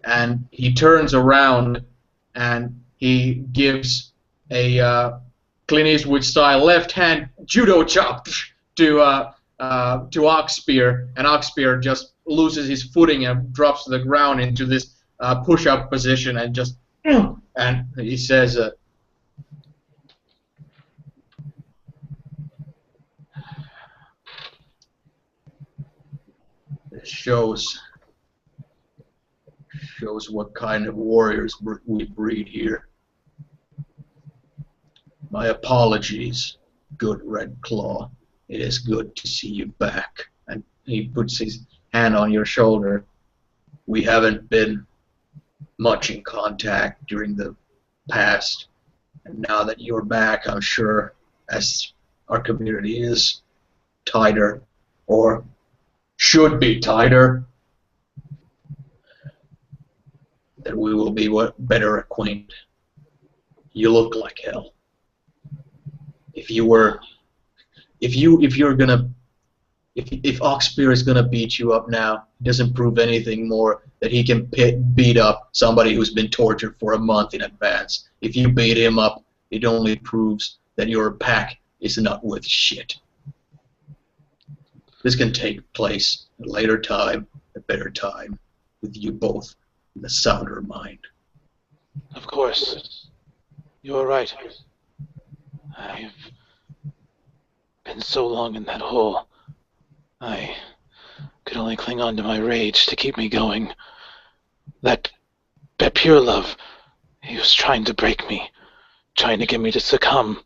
And he turns around and he gives a Clint Eastwood style left hand judo chop to Oxspear, and Oxspear just loses his footing and drops to the ground into this push-up position and just and he says, "This shows what kind of warriors we breed here. My apologies, good Red Claw. It is good to see you back." And he puts his hand on your shoulder. "We haven't been much in contact during the past, and now that you're back, I'm sure, as our community is tighter, or should be tighter, that we will be better acquainted. You look like hell. If Oxspear is gonna beat you up now, it doesn't prove anything more that he can beat up somebody who's been tortured for a month in advance. If you beat him up, it only proves that your pack is not worth shit. This can take place at a later time, a better time, with you both in the sounder mind." Of course. You are right. I've been so long in that hole. I could only cling on to my rage to keep me going. That pure love, he was trying to break me, trying to get me to succumb.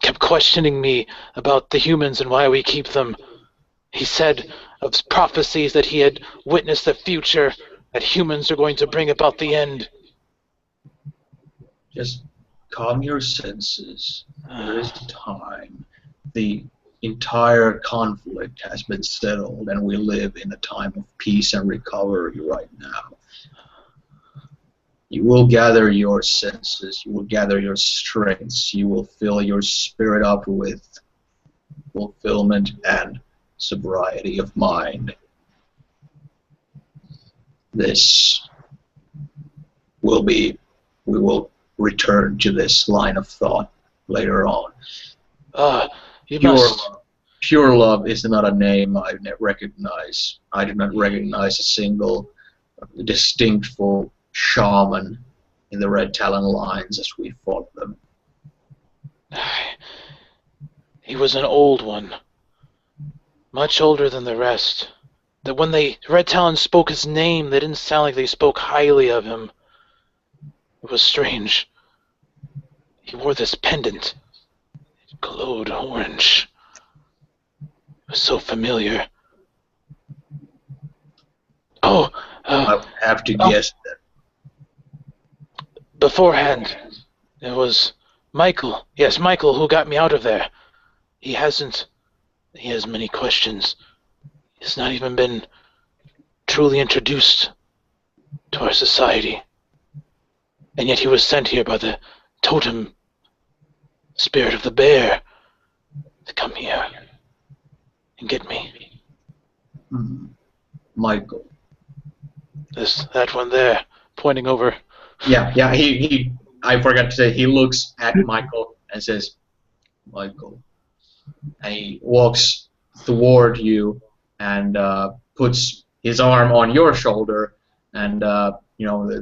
Kept questioning me about the humans and why we keep them. He said of prophecies that he had witnessed the future, that humans are going to bring about the end. Just calm your senses. There is time. The entire conflict has been settled, and we live in a time of peace and recovery right now. You will gather your senses. You will gather your strengths. You will fill your spirit up with fulfillment and sobriety of mind. This will be, we will return to this line of thought later on. You Pure must. love. Pure love is not a name I recognize. I do not recognize a single distinctful shaman in the Red Talon lines as we fought them. He was an old one. Much older than the rest. that when the Red Talons spoke his name, they didn't sound like they spoke highly of him. It was strange. He wore this pendant. It glowed orange. It was so familiar. Oh, I would have to guess that. beforehand, it was Michael. Yes, Michael, who got me out of there. He has many questions. He's not even been truly introduced to our society. And yet he was sent here by the totem spirit of the bear to come here and get me. Michael. That one there, pointing over. Yeah, I forgot to say, he looks at Michael and says, Michael. And he walks toward you and puts his arm on your shoulder and,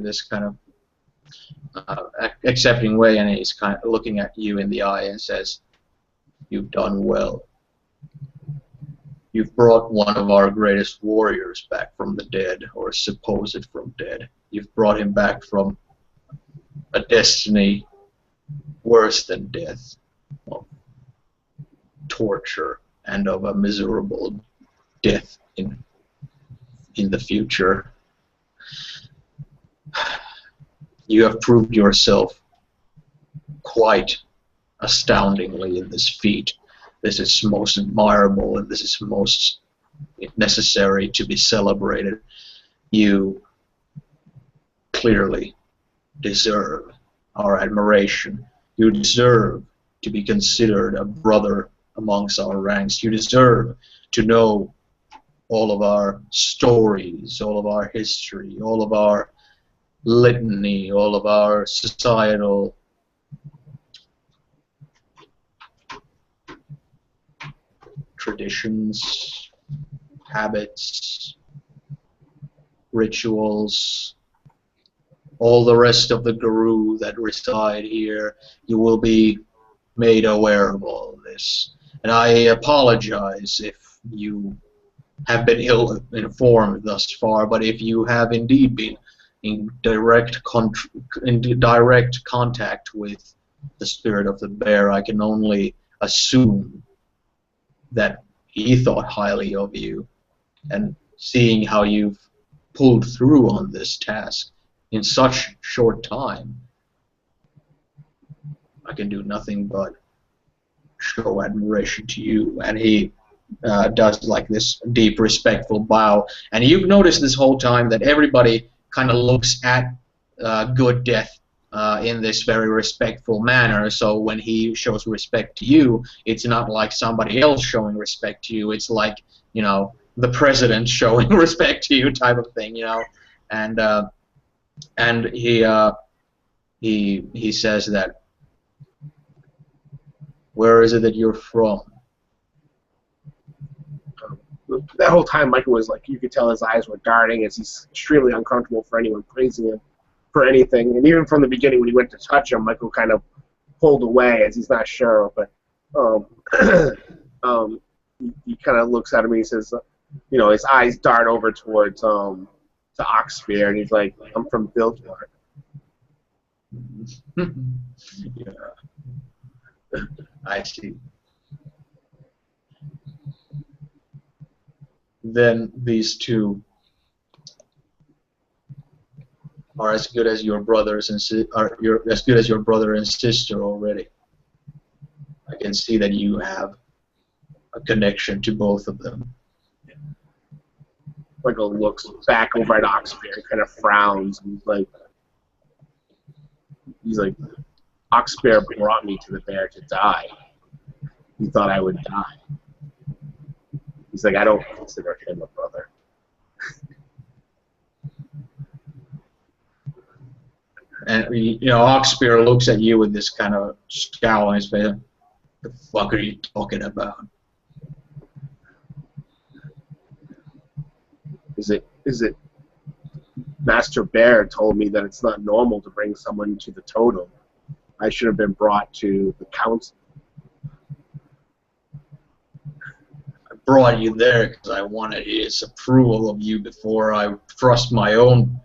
this kind of accepting way, and he's kind of looking at you in the eye and says, you've done well. You've brought one of our greatest warriors back from the dead, or supposed from dead. You've brought him back from a destiny worse than death, of torture, and of a miserable death in the future. You have proved yourself quite astoundingly in this feat. This is most admirable, and this is most necessary to be celebrated. You clearly deserve our admiration. You deserve to be considered a brother amongst our ranks. You deserve to know all of our stories, all of our history, all of our litany, all of our societal traditions, habits, rituals, all the rest of the guru that reside here. You will be made aware of all of this. And I apologize if you have been ill-informed thus far, but if you have indeed been in direct contact with the spirit of the bear, I can only assume that he thought highly of you, and seeing how you've pulled through on this task in such short time, I can do nothing but show admiration to you. And he does like this deep, respectful bow. And you've noticed this whole time that everybody kind of looks at Good Death in this very respectful manner. So when he shows respect to you, it's not like somebody else showing respect to you. It's like, the president showing respect to you, type of thing, And he says that, where is it that you're from? That whole time, Michael was like, you could tell his eyes were darting as he's extremely uncomfortable for anyone praising him for anything. And even from the beginning, when he went to touch him, Michael kind of pulled away as he's not sure. But he kind of looks at him and he says, his eyes dart over towards to Oxfear, and he's like, I'm from Biltmore. Yeah. I see. Then these two are as good as your brothers and as good as your brother and sister already. I can see that you have a connection to both of them. Michael looks back over at Oxfear and kind of frowns, and he's like, Oxfear brought me to the bear to die. He thought I would die. He's like, I don't consider him a brother. And Oxfear looks at you with this kind of scowl on his face. What the fuck are you talking about? Is it Master Bear told me that it's not normal to bring someone to the totem. I should have been brought to the council. I brought you there because I wanted his approval of you before I thrust my own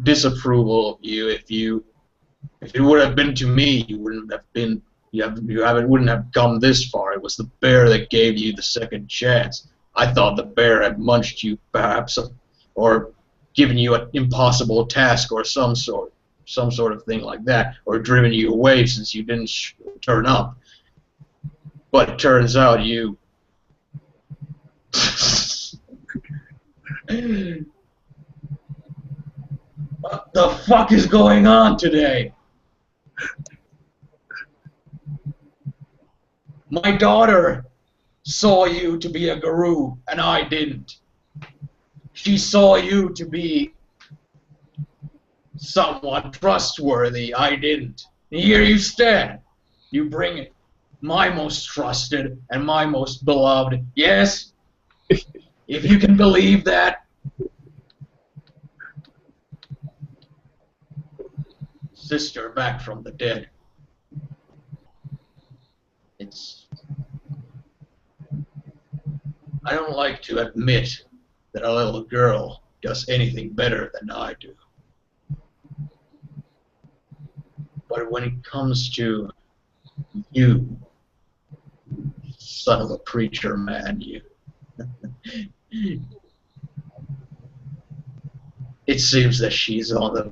disapproval of you. If it would have been to me, you wouldn't have been. Wouldn't have come this far. It was the bear that gave you the second chance. I thought the bear had munched you, perhaps, or given you an impossible task, or some sort of thing like that, or driven you away since you didn't turn up. But it turns out you. What the fuck is going on today? My daughter saw you to be a guru, and I didn't. She saw you to be somewhat trustworthy, I didn't. And here you stand. You bring my most trusted and my most beloved. Yes? If you can believe that. Sister back from the dead. I don't like to admit that a little girl does anything better than I do. But when it comes to you, son of a preacher man, you, it seems that she's on the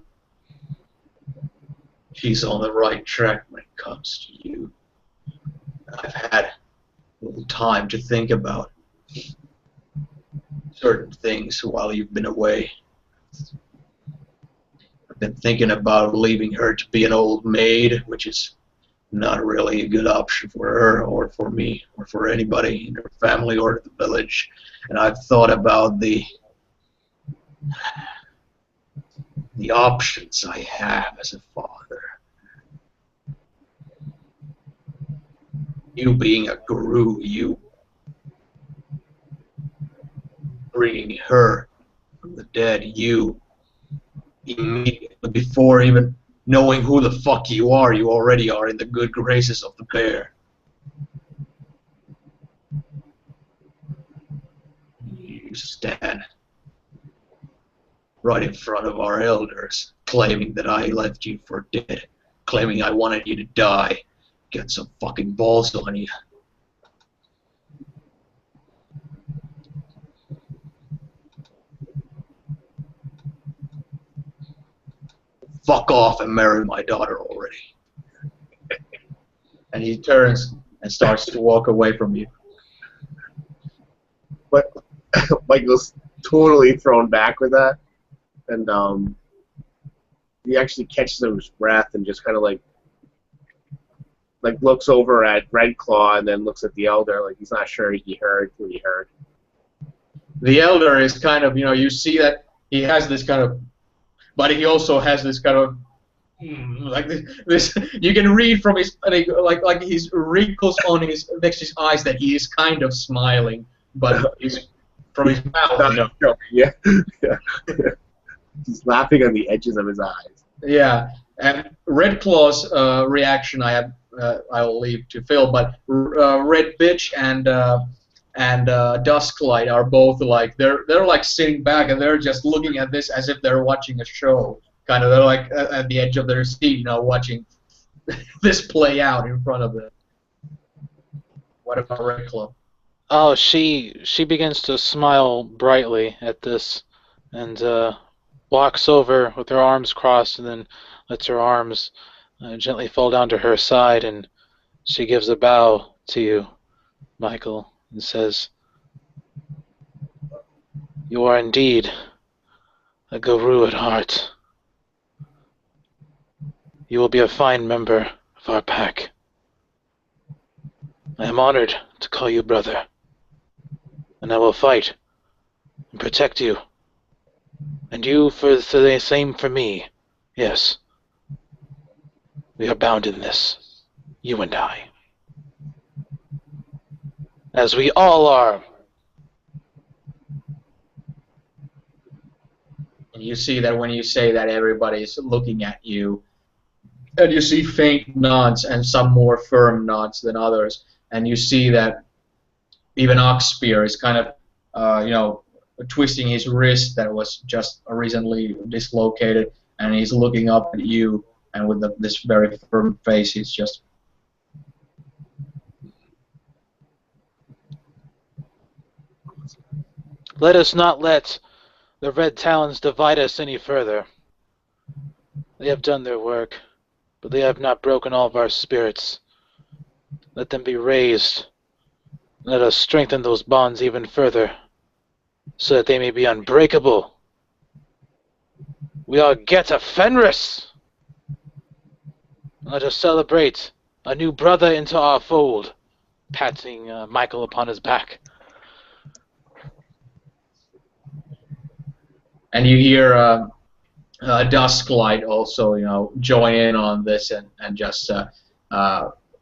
right track when it comes to you. I've had a little time to think about certain things while you've been away. I've been thinking about leaving her to be an old maid, which is not really a good option for her or for me or for anybody in her family or the village. And I've thought about the options I have as a father. You being a guru, you bringing her from the dead, you immediately, before even knowing who the fuck you already are in the good graces of the bear. You stand right in front of our elders, claiming that I left you for dead, claiming I wanted you to die. Get some fucking balls on you. Fuck off and marry my daughter already. And he turns and starts to walk away from you. But Michael's totally thrown back with that, and he actually catches his breath and just kind of like looks over at Red Claw and then looks at the elder like he's not sure he heard what he heard. The elder is kind of, you see that he has this kind of, but he also has this kind of, like this you can read from his, like his wrinkles on his eyes that he is kind of smiling, but he's, from his mouth, Yeah. He's laughing on the edges of his eyes. Yeah, and Red Claw's reaction I'll leave to Phil, but Red Bitch and Dusklight are both like they're like sitting back and they're just looking at this as if they're watching a show. Kind of, they're like at the edge of their seat, watching this play out in front of them. What about Red Claw? Oh, she begins to smile brightly at this, and walks over with her arms crossed, and then lets her arms gently fall down to her side, and she gives a bow to you, Michael, and says, "You are indeed a guru at heart. You will be a fine member of our pack. I am honored to call you brother, and I will fight and protect you, and you for the same for me. Yes, we are bound in this, you and I, as we all are." And you see that when you say that, everybody's looking at you, and you see faint nods and some more firm nods than others, and you see that even Oxspear is kind of twisting his wrist that was just recently dislocated, and he's looking up at you, and with this very firm face, he's just. Let us not let the Red Talons divide us any further. They have done their work, but they have not broken all of our spirits. Let them be raised. Let us strengthen those bonds even further, so that they may be unbreakable. We are get a Fenris! Let us celebrate a new brother into our fold, patting Michael upon his back. And you hear Dusklight also, join in on this and just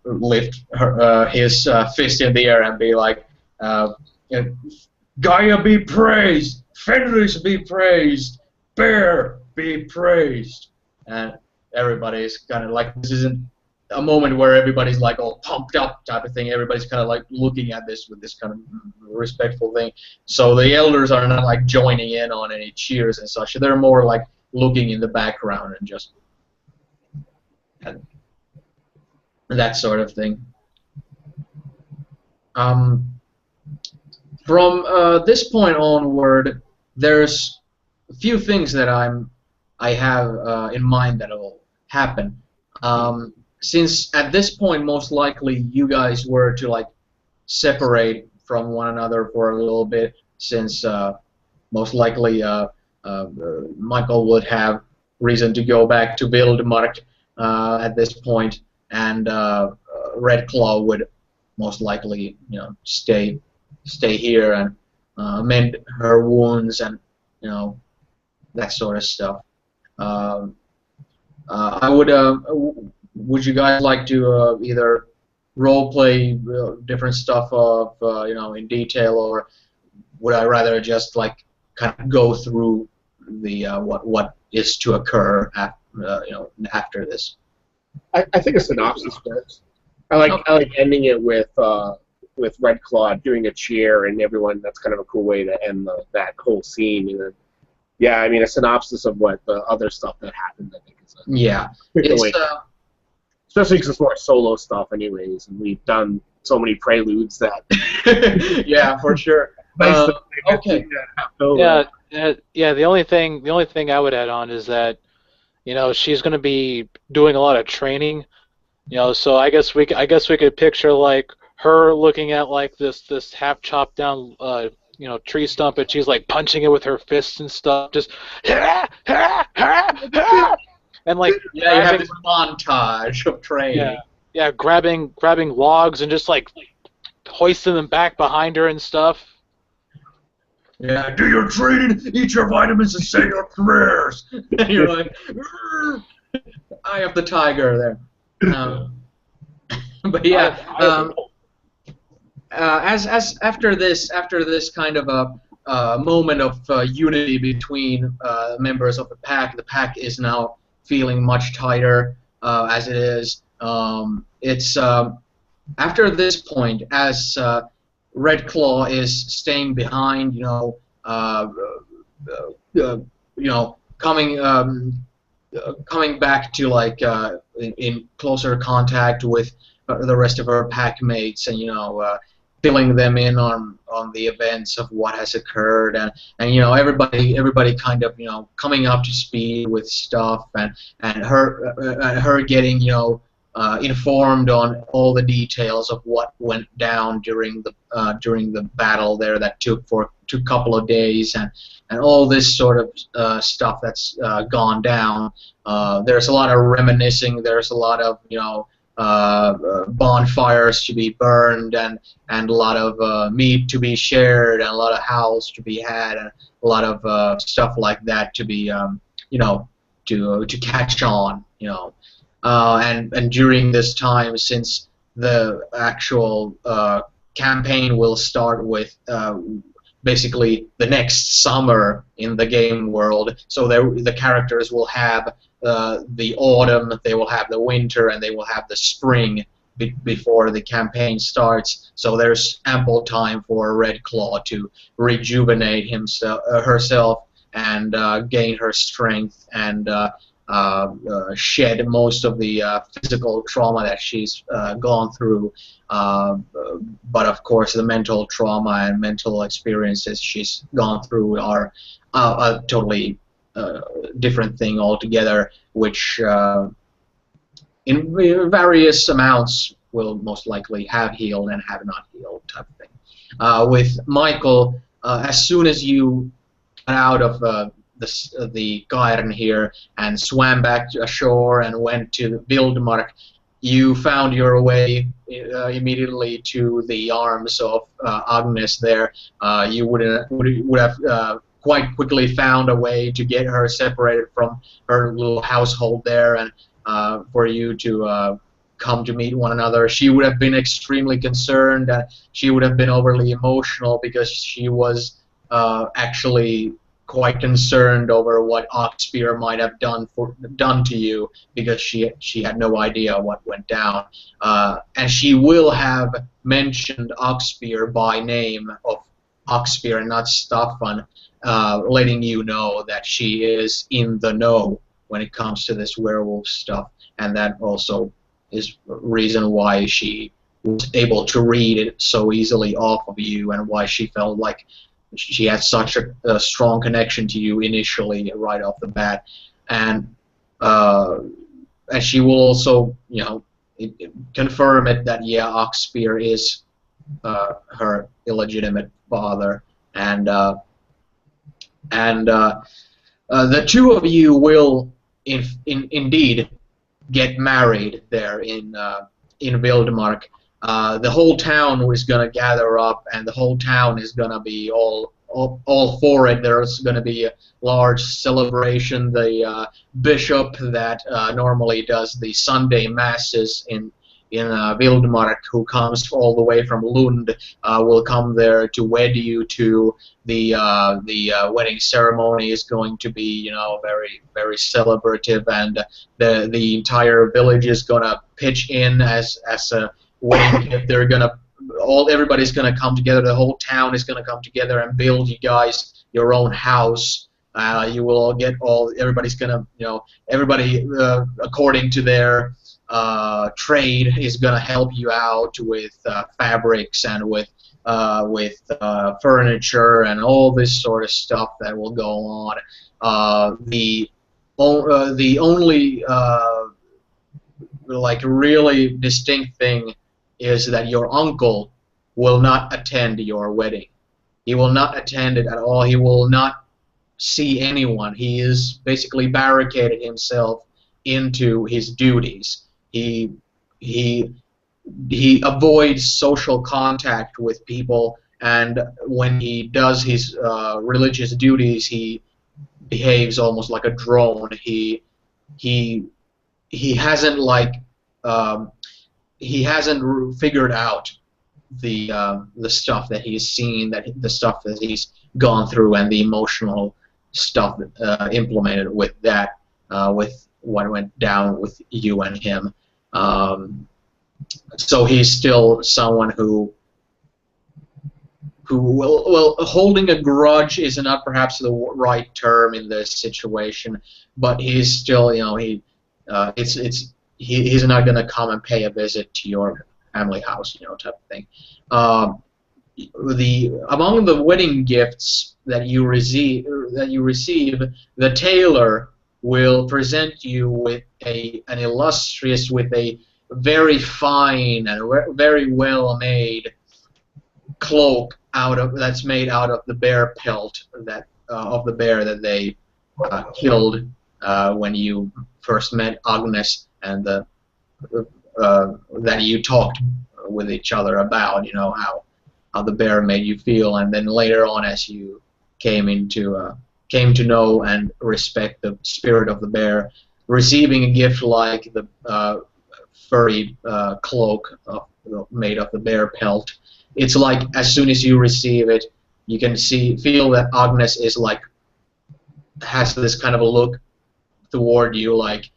lift his fist in the air and be like, Gaia be praised, Fenris be praised, Bear be praised. And everybody's kind of like, this isn't a moment where everybody's like all pumped up type of thing. Everybody's kind of like looking at this with this kind of respectful thing. So the elders are not like joining in on any cheers and such. They're more like looking in the background and just and that sort of thing. From this point onward, there's a few things that I have in mind that will happen. Since at this point, most likely you guys were to like separate from one another for a little bit, since most likely Michael would have reason to go back to Wildmark at this point, and Red Claw would most likely stay here and mend her wounds and that sort of stuff. I would you guys like to either role play different stuff of in detail, or would I rather just like kind of go through the what is to occur after this? I think a synopsis works. I like ending it with Red Claw doing a cheer and everyone. That's kind of a cool way to end that whole scene. And then, yeah, I mean a synopsis of what the other stuff that happened. I think is especially because it's more solo stuff, anyways, and we've done so many preludes that. Yeah, for sure. Okay. Yeah. The only thing I would add on is that she's going to be doing a lot of training. So I guess we could picture like her looking at like this half chopped down tree stump, and she's like punching it with her fists and stuff, just and like you have this montage of training. Yeah, grabbing logs and just like hoisting them back behind her and stuff. Yeah, do your training, eat your vitamins, and say your prayers. And you're like, I have the tiger there. But yeah, as after this kind of a moment of unity between members of the pack is now feeling much tighter as it is. It's after this point, as Red Claw is staying behind, coming back to like in closer contact with the rest of her pack mates, and filling them in on the events of what has occurred, and everybody kind of coming up to speed with stuff, and her getting informed on all the details of what went down during the battle there that took a couple of days, and all this sort of stuff that's gone down. There's a lot of reminiscing. There's a lot of bonfires to be burned, and a lot of meat to be shared, and a lot of howls to be had, and a lot of stuff like that to be to catch on. And during this time, since the actual campaign will start with basically the next summer in the game world, so the characters will have the autumn, they will have the winter, and they will have the spring before the campaign starts. So there's ample time for Red Claw to rejuvenate herself and gain her strength and shed most of the physical trauma that she's gone through. But of course, the mental trauma and mental experiences she's gone through are a totally different thing altogether, which in various amounts will most likely have healed and have not healed type of thing. With Michael, as soon as you got out of the Cairn here and swam back ashore and went to Vildmark, you found your way immediately to the arms of Agnes there. You would have quite quickly found a way to get her separated from her little household there, and for you to come to meet one another. She would have been extremely concerned. She would have been overly emotional because she was actually quite concerned over what Oxpear might have done to you, because she had no idea what went down. And she will have mentioned Oxpear by name of Oxpear and not Staffan, letting you know that she is in the know when it comes to this werewolf stuff, and that also is reason why she was able to read it so easily off of you, and why she felt like she had such a strong connection to you initially, right off the bat. And she will also, you know, confirm it that yeah, Oxpear is her illegitimate father, and the two of you will indeed get married there in Vildmark. The whole town is going to gather up, and the whole town is going to be all for it. There's going to be a large celebration. The bishop that normally does the Sunday masses in Vildmark, who comes all the way from Lund, will come there to wed you to. The wedding ceremony is going to be, you know, very, very celebrative, and the entire village is going to pitch in as a wedding gift. They're gonna everybody's gonna come together. The whole town is gonna come together and build you guys your own house. You will all get everybody's gonna, you know, everybody according to their trade is gonna help you out with fabrics and with furniture and all this sort of stuff that will go on. The only like really distinct thing is that your uncle will not attend your wedding. He will not attend it at all. He will not see anyone. He is basically barricaded himself into his duties. He avoids social contact with people, and when he does his religious duties, he behaves almost like a drone. He hasn't he hasn't figured out the stuff that he's seen, the stuff that he's gone through, and the emotional stuff implemented with that, with what went down with you and him. So he's still someone who well, holding a grudge is not perhaps the right term in this situation, but he's still, you know, he's not going to come and pay a visit to your family house, you know, type of thing. Among the wedding gifts that you receive, the tailor will present you with an illustrious, with a very fine and very well made cloak that's made out of the bear pelt that of the bear that they killed when you first met Agnes, and that you talked with each other about, you know, how the bear made you feel, and then later on, as you came to know and respect the spirit of the bear, receiving a gift like the furry cloak made of the bear pelt, it's like as soon as you receive it, you can feel that Agnes is like, has this kind of a look toward you, like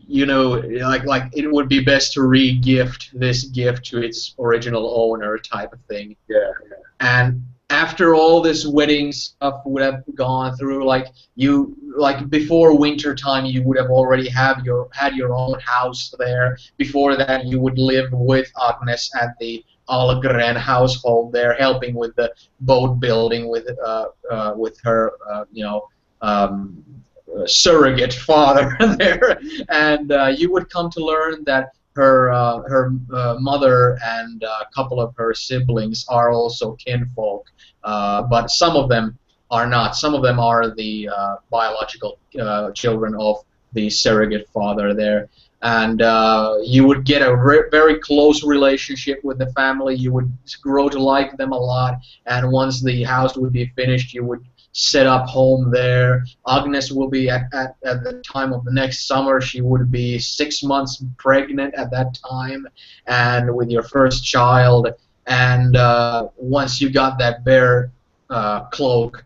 you know, like it would be best to re-gift this gift to its original owner, type of thing. Yeah. And after all this wedding stuff would have gone through, like before winter time, you would have already had your own house there. Before that, you would live with Agnes at the Algren household there, helping with the boat building with her, um, surrogate father there, and you would come to learn that her mother and a couple of her siblings are also kinfolk, but some of them are not. Some of them are the biological children of the surrogate father there. And you would get a very close relationship with the family. You would grow to like them a lot. And once the house would be finished, you would set up home there. Agnes will be at the time of the next summer. She would be 6 months pregnant at that time, and with your first child. And once you got that bear cloak,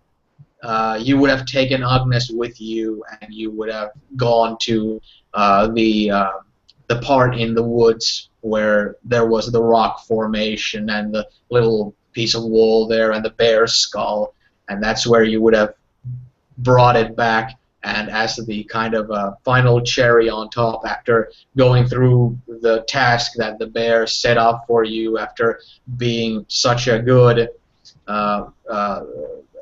you would have taken Agnes with you, and you would have gone to the part in the woods where there was the rock formation and the little piece of wall there and the bear skull, and that's where you would have brought it back. And as the kind of final cherry on top, after going through the task that the bear set up for you, after being such a good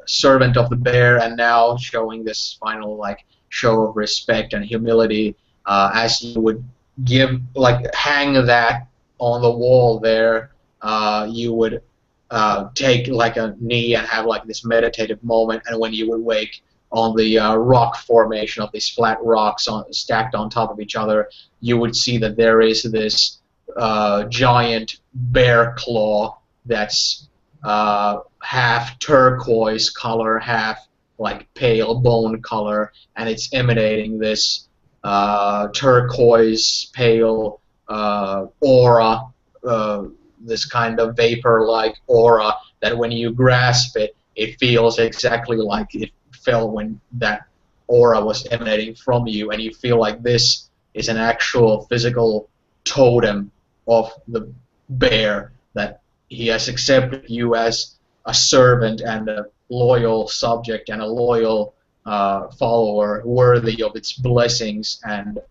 servant of the bear, and now showing this final like show of respect and humility, as you would hang that on the wall there, you would take like a knee and have like this meditative moment, and when you would wake on the rock formation of these flat rocks stacked on top of each other, you would see that there is this giant bear claw that's half turquoise color, half like pale bone color, and it's emanating this turquoise pale aura, this kind of vapor-like aura that when you grasp it, it feels exactly like it felt when that aura was emanating from you, and you feel like this is an actual physical totem of the bear, that he has accepted you as a servant and a loyal subject and a loyal follower, worthy of its blessings and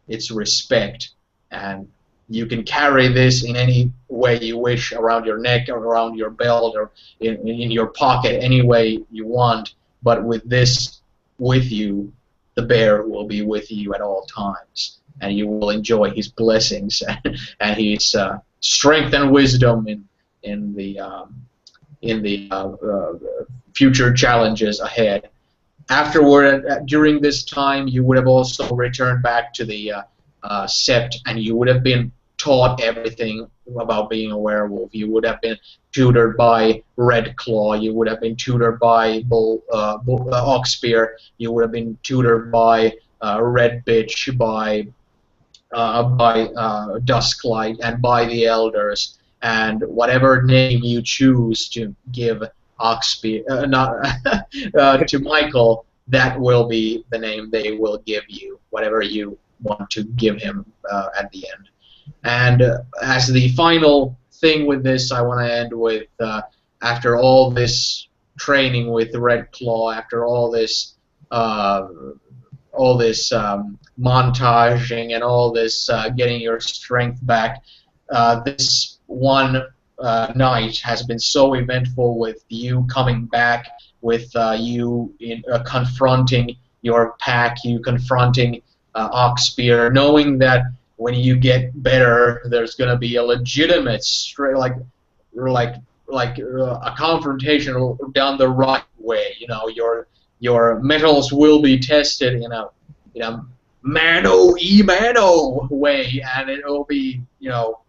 its respect. And you can carry this in any way you wish, around your neck or around your belt or in your pocket, any way you want. But with this with you, the bear will be with you at all times, and you will enjoy his blessings and his strength and wisdom in the future challenges ahead. Afterward, during this time, you would have also returned back to the sept, and you would have been taught everything about being a werewolf. You would have been tutored by Red Claw. You would have been tutored by Oxspear. You would have been tutored by Red Bitch, by Dusklight, and by the Elders. And whatever name you choose to give Oxspear, to Michael, that will be the name they will give you, whatever you want to give him at the end. And as the final thing with this, I want to end with, after all this training with Red Claw, after all this montaging and all this getting your strength back, this one night has been so eventful, with you coming back, with you confronting your pack, you confronting Oxspear, knowing that when you get better, there's going to be a legitimate, straight a confrontation down the right way. You know, your metals will be tested in a mano e mano way, and it will be, you know,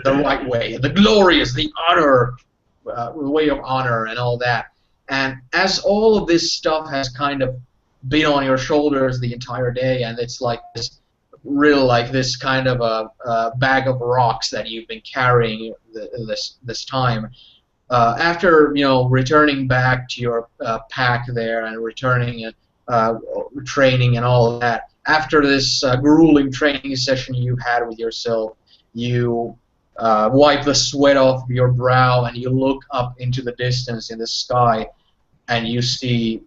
the right way, the glorious, the honor, way of honor, and all that. And as all of this stuff has kind of been on your shoulders the entire day, and it's like this real, like this kind of a bag of rocks that you've been carrying this time. After, you know, returning back to your pack there and returning training and all of that, after this grueling training session you had with yourself, you wipe the sweat off your brow and you look up into the distance in the sky and you see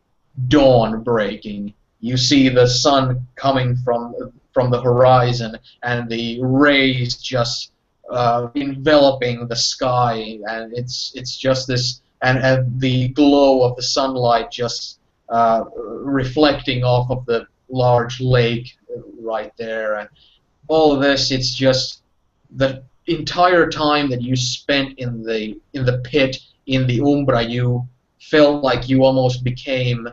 dawn breaking. You see the sun coming from the horizon and the rays just enveloping the sky, and it's just this, and the glow of the sunlight just reflecting off of the large lake right there, and all of this. It's just the entire time that you spent in the pit in the Umbra, you felt like you almost became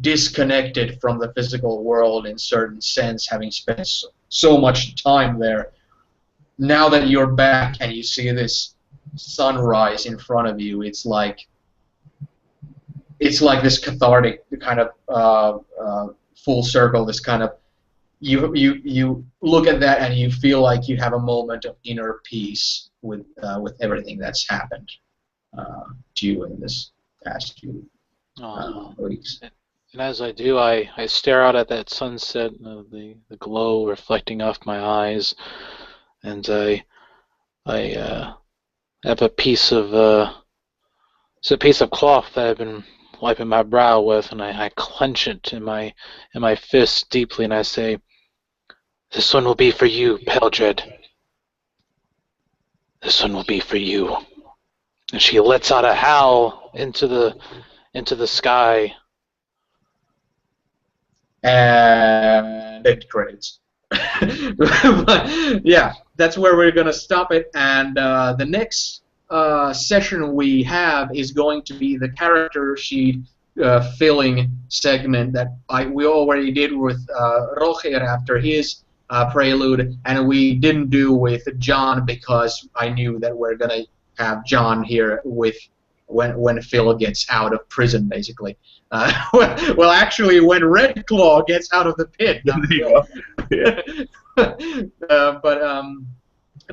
disconnected from the physical world in certain sense, having spent so much time there. Now that you're back and you see this sunrise in front of you, it's like this cathartic kind of full circle. This kind of you look at that and you feel like you have a moment of inner peace with everything that's happened to you in this past few weeks. And as I do, I stare out at that sunset, the glow reflecting off my eyes, and I have a piece of it's a piece of cloth that I've been wiping my brow with, and I clench it in my fist deeply, and I say, "This one will be for you, Peldred. This one will be for you." And she lets out a howl into the sky. And end credits. But, yeah, that's where we're gonna stop it. And the next session we have is going to be the character sheet filling segment that we already did with Roger after his prelude, and we didn't do with John because I knew that we're gonna have John here with when Phil gets out of prison, basically. Well, actually, when Red Claw gets out of the pit.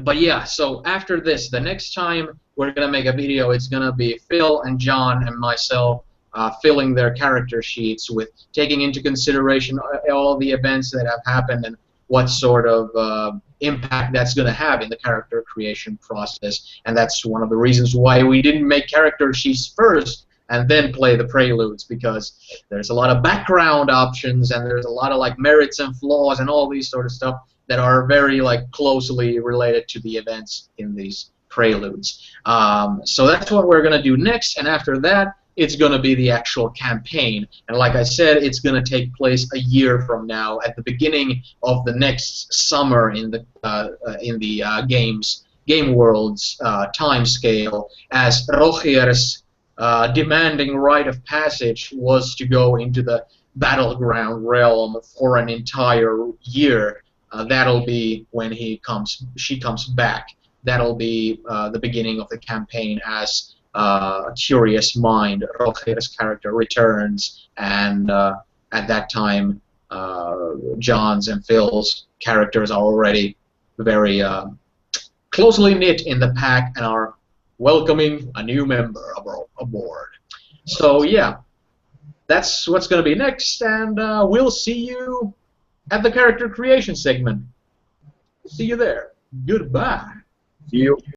But yeah, so after this, the next time we're gonna make a video, it's gonna be Phil and John and myself filling their character sheets with taking into consideration all the events that have happened and what sort of impact that's going to have in the character creation process. And that's one of the reasons why we didn't make character sheets first and then play the preludes, because there's a lot of background options and there's a lot of like merits and flaws and all these sort of stuff that are very like closely related to the events in these preludes. So that's what we're going to do next, and after that it's going to be the actual campaign. And like I said, it's going to take place a year from now, at the beginning of the next summer in the game world's time scale, as Roger's demanding rite of passage was to go into the battleground realm for an entire year. That'll be when she comes back. That'll be the beginning of the campaign, as a curious mind, Roger's character, returns, and at that time John's and Phil's characters are already very closely knit in the pack and are welcoming a new member aboard. So yeah, that's what's going to be next, and we'll see you at the character creation segment. See you there. Goodbye. See you.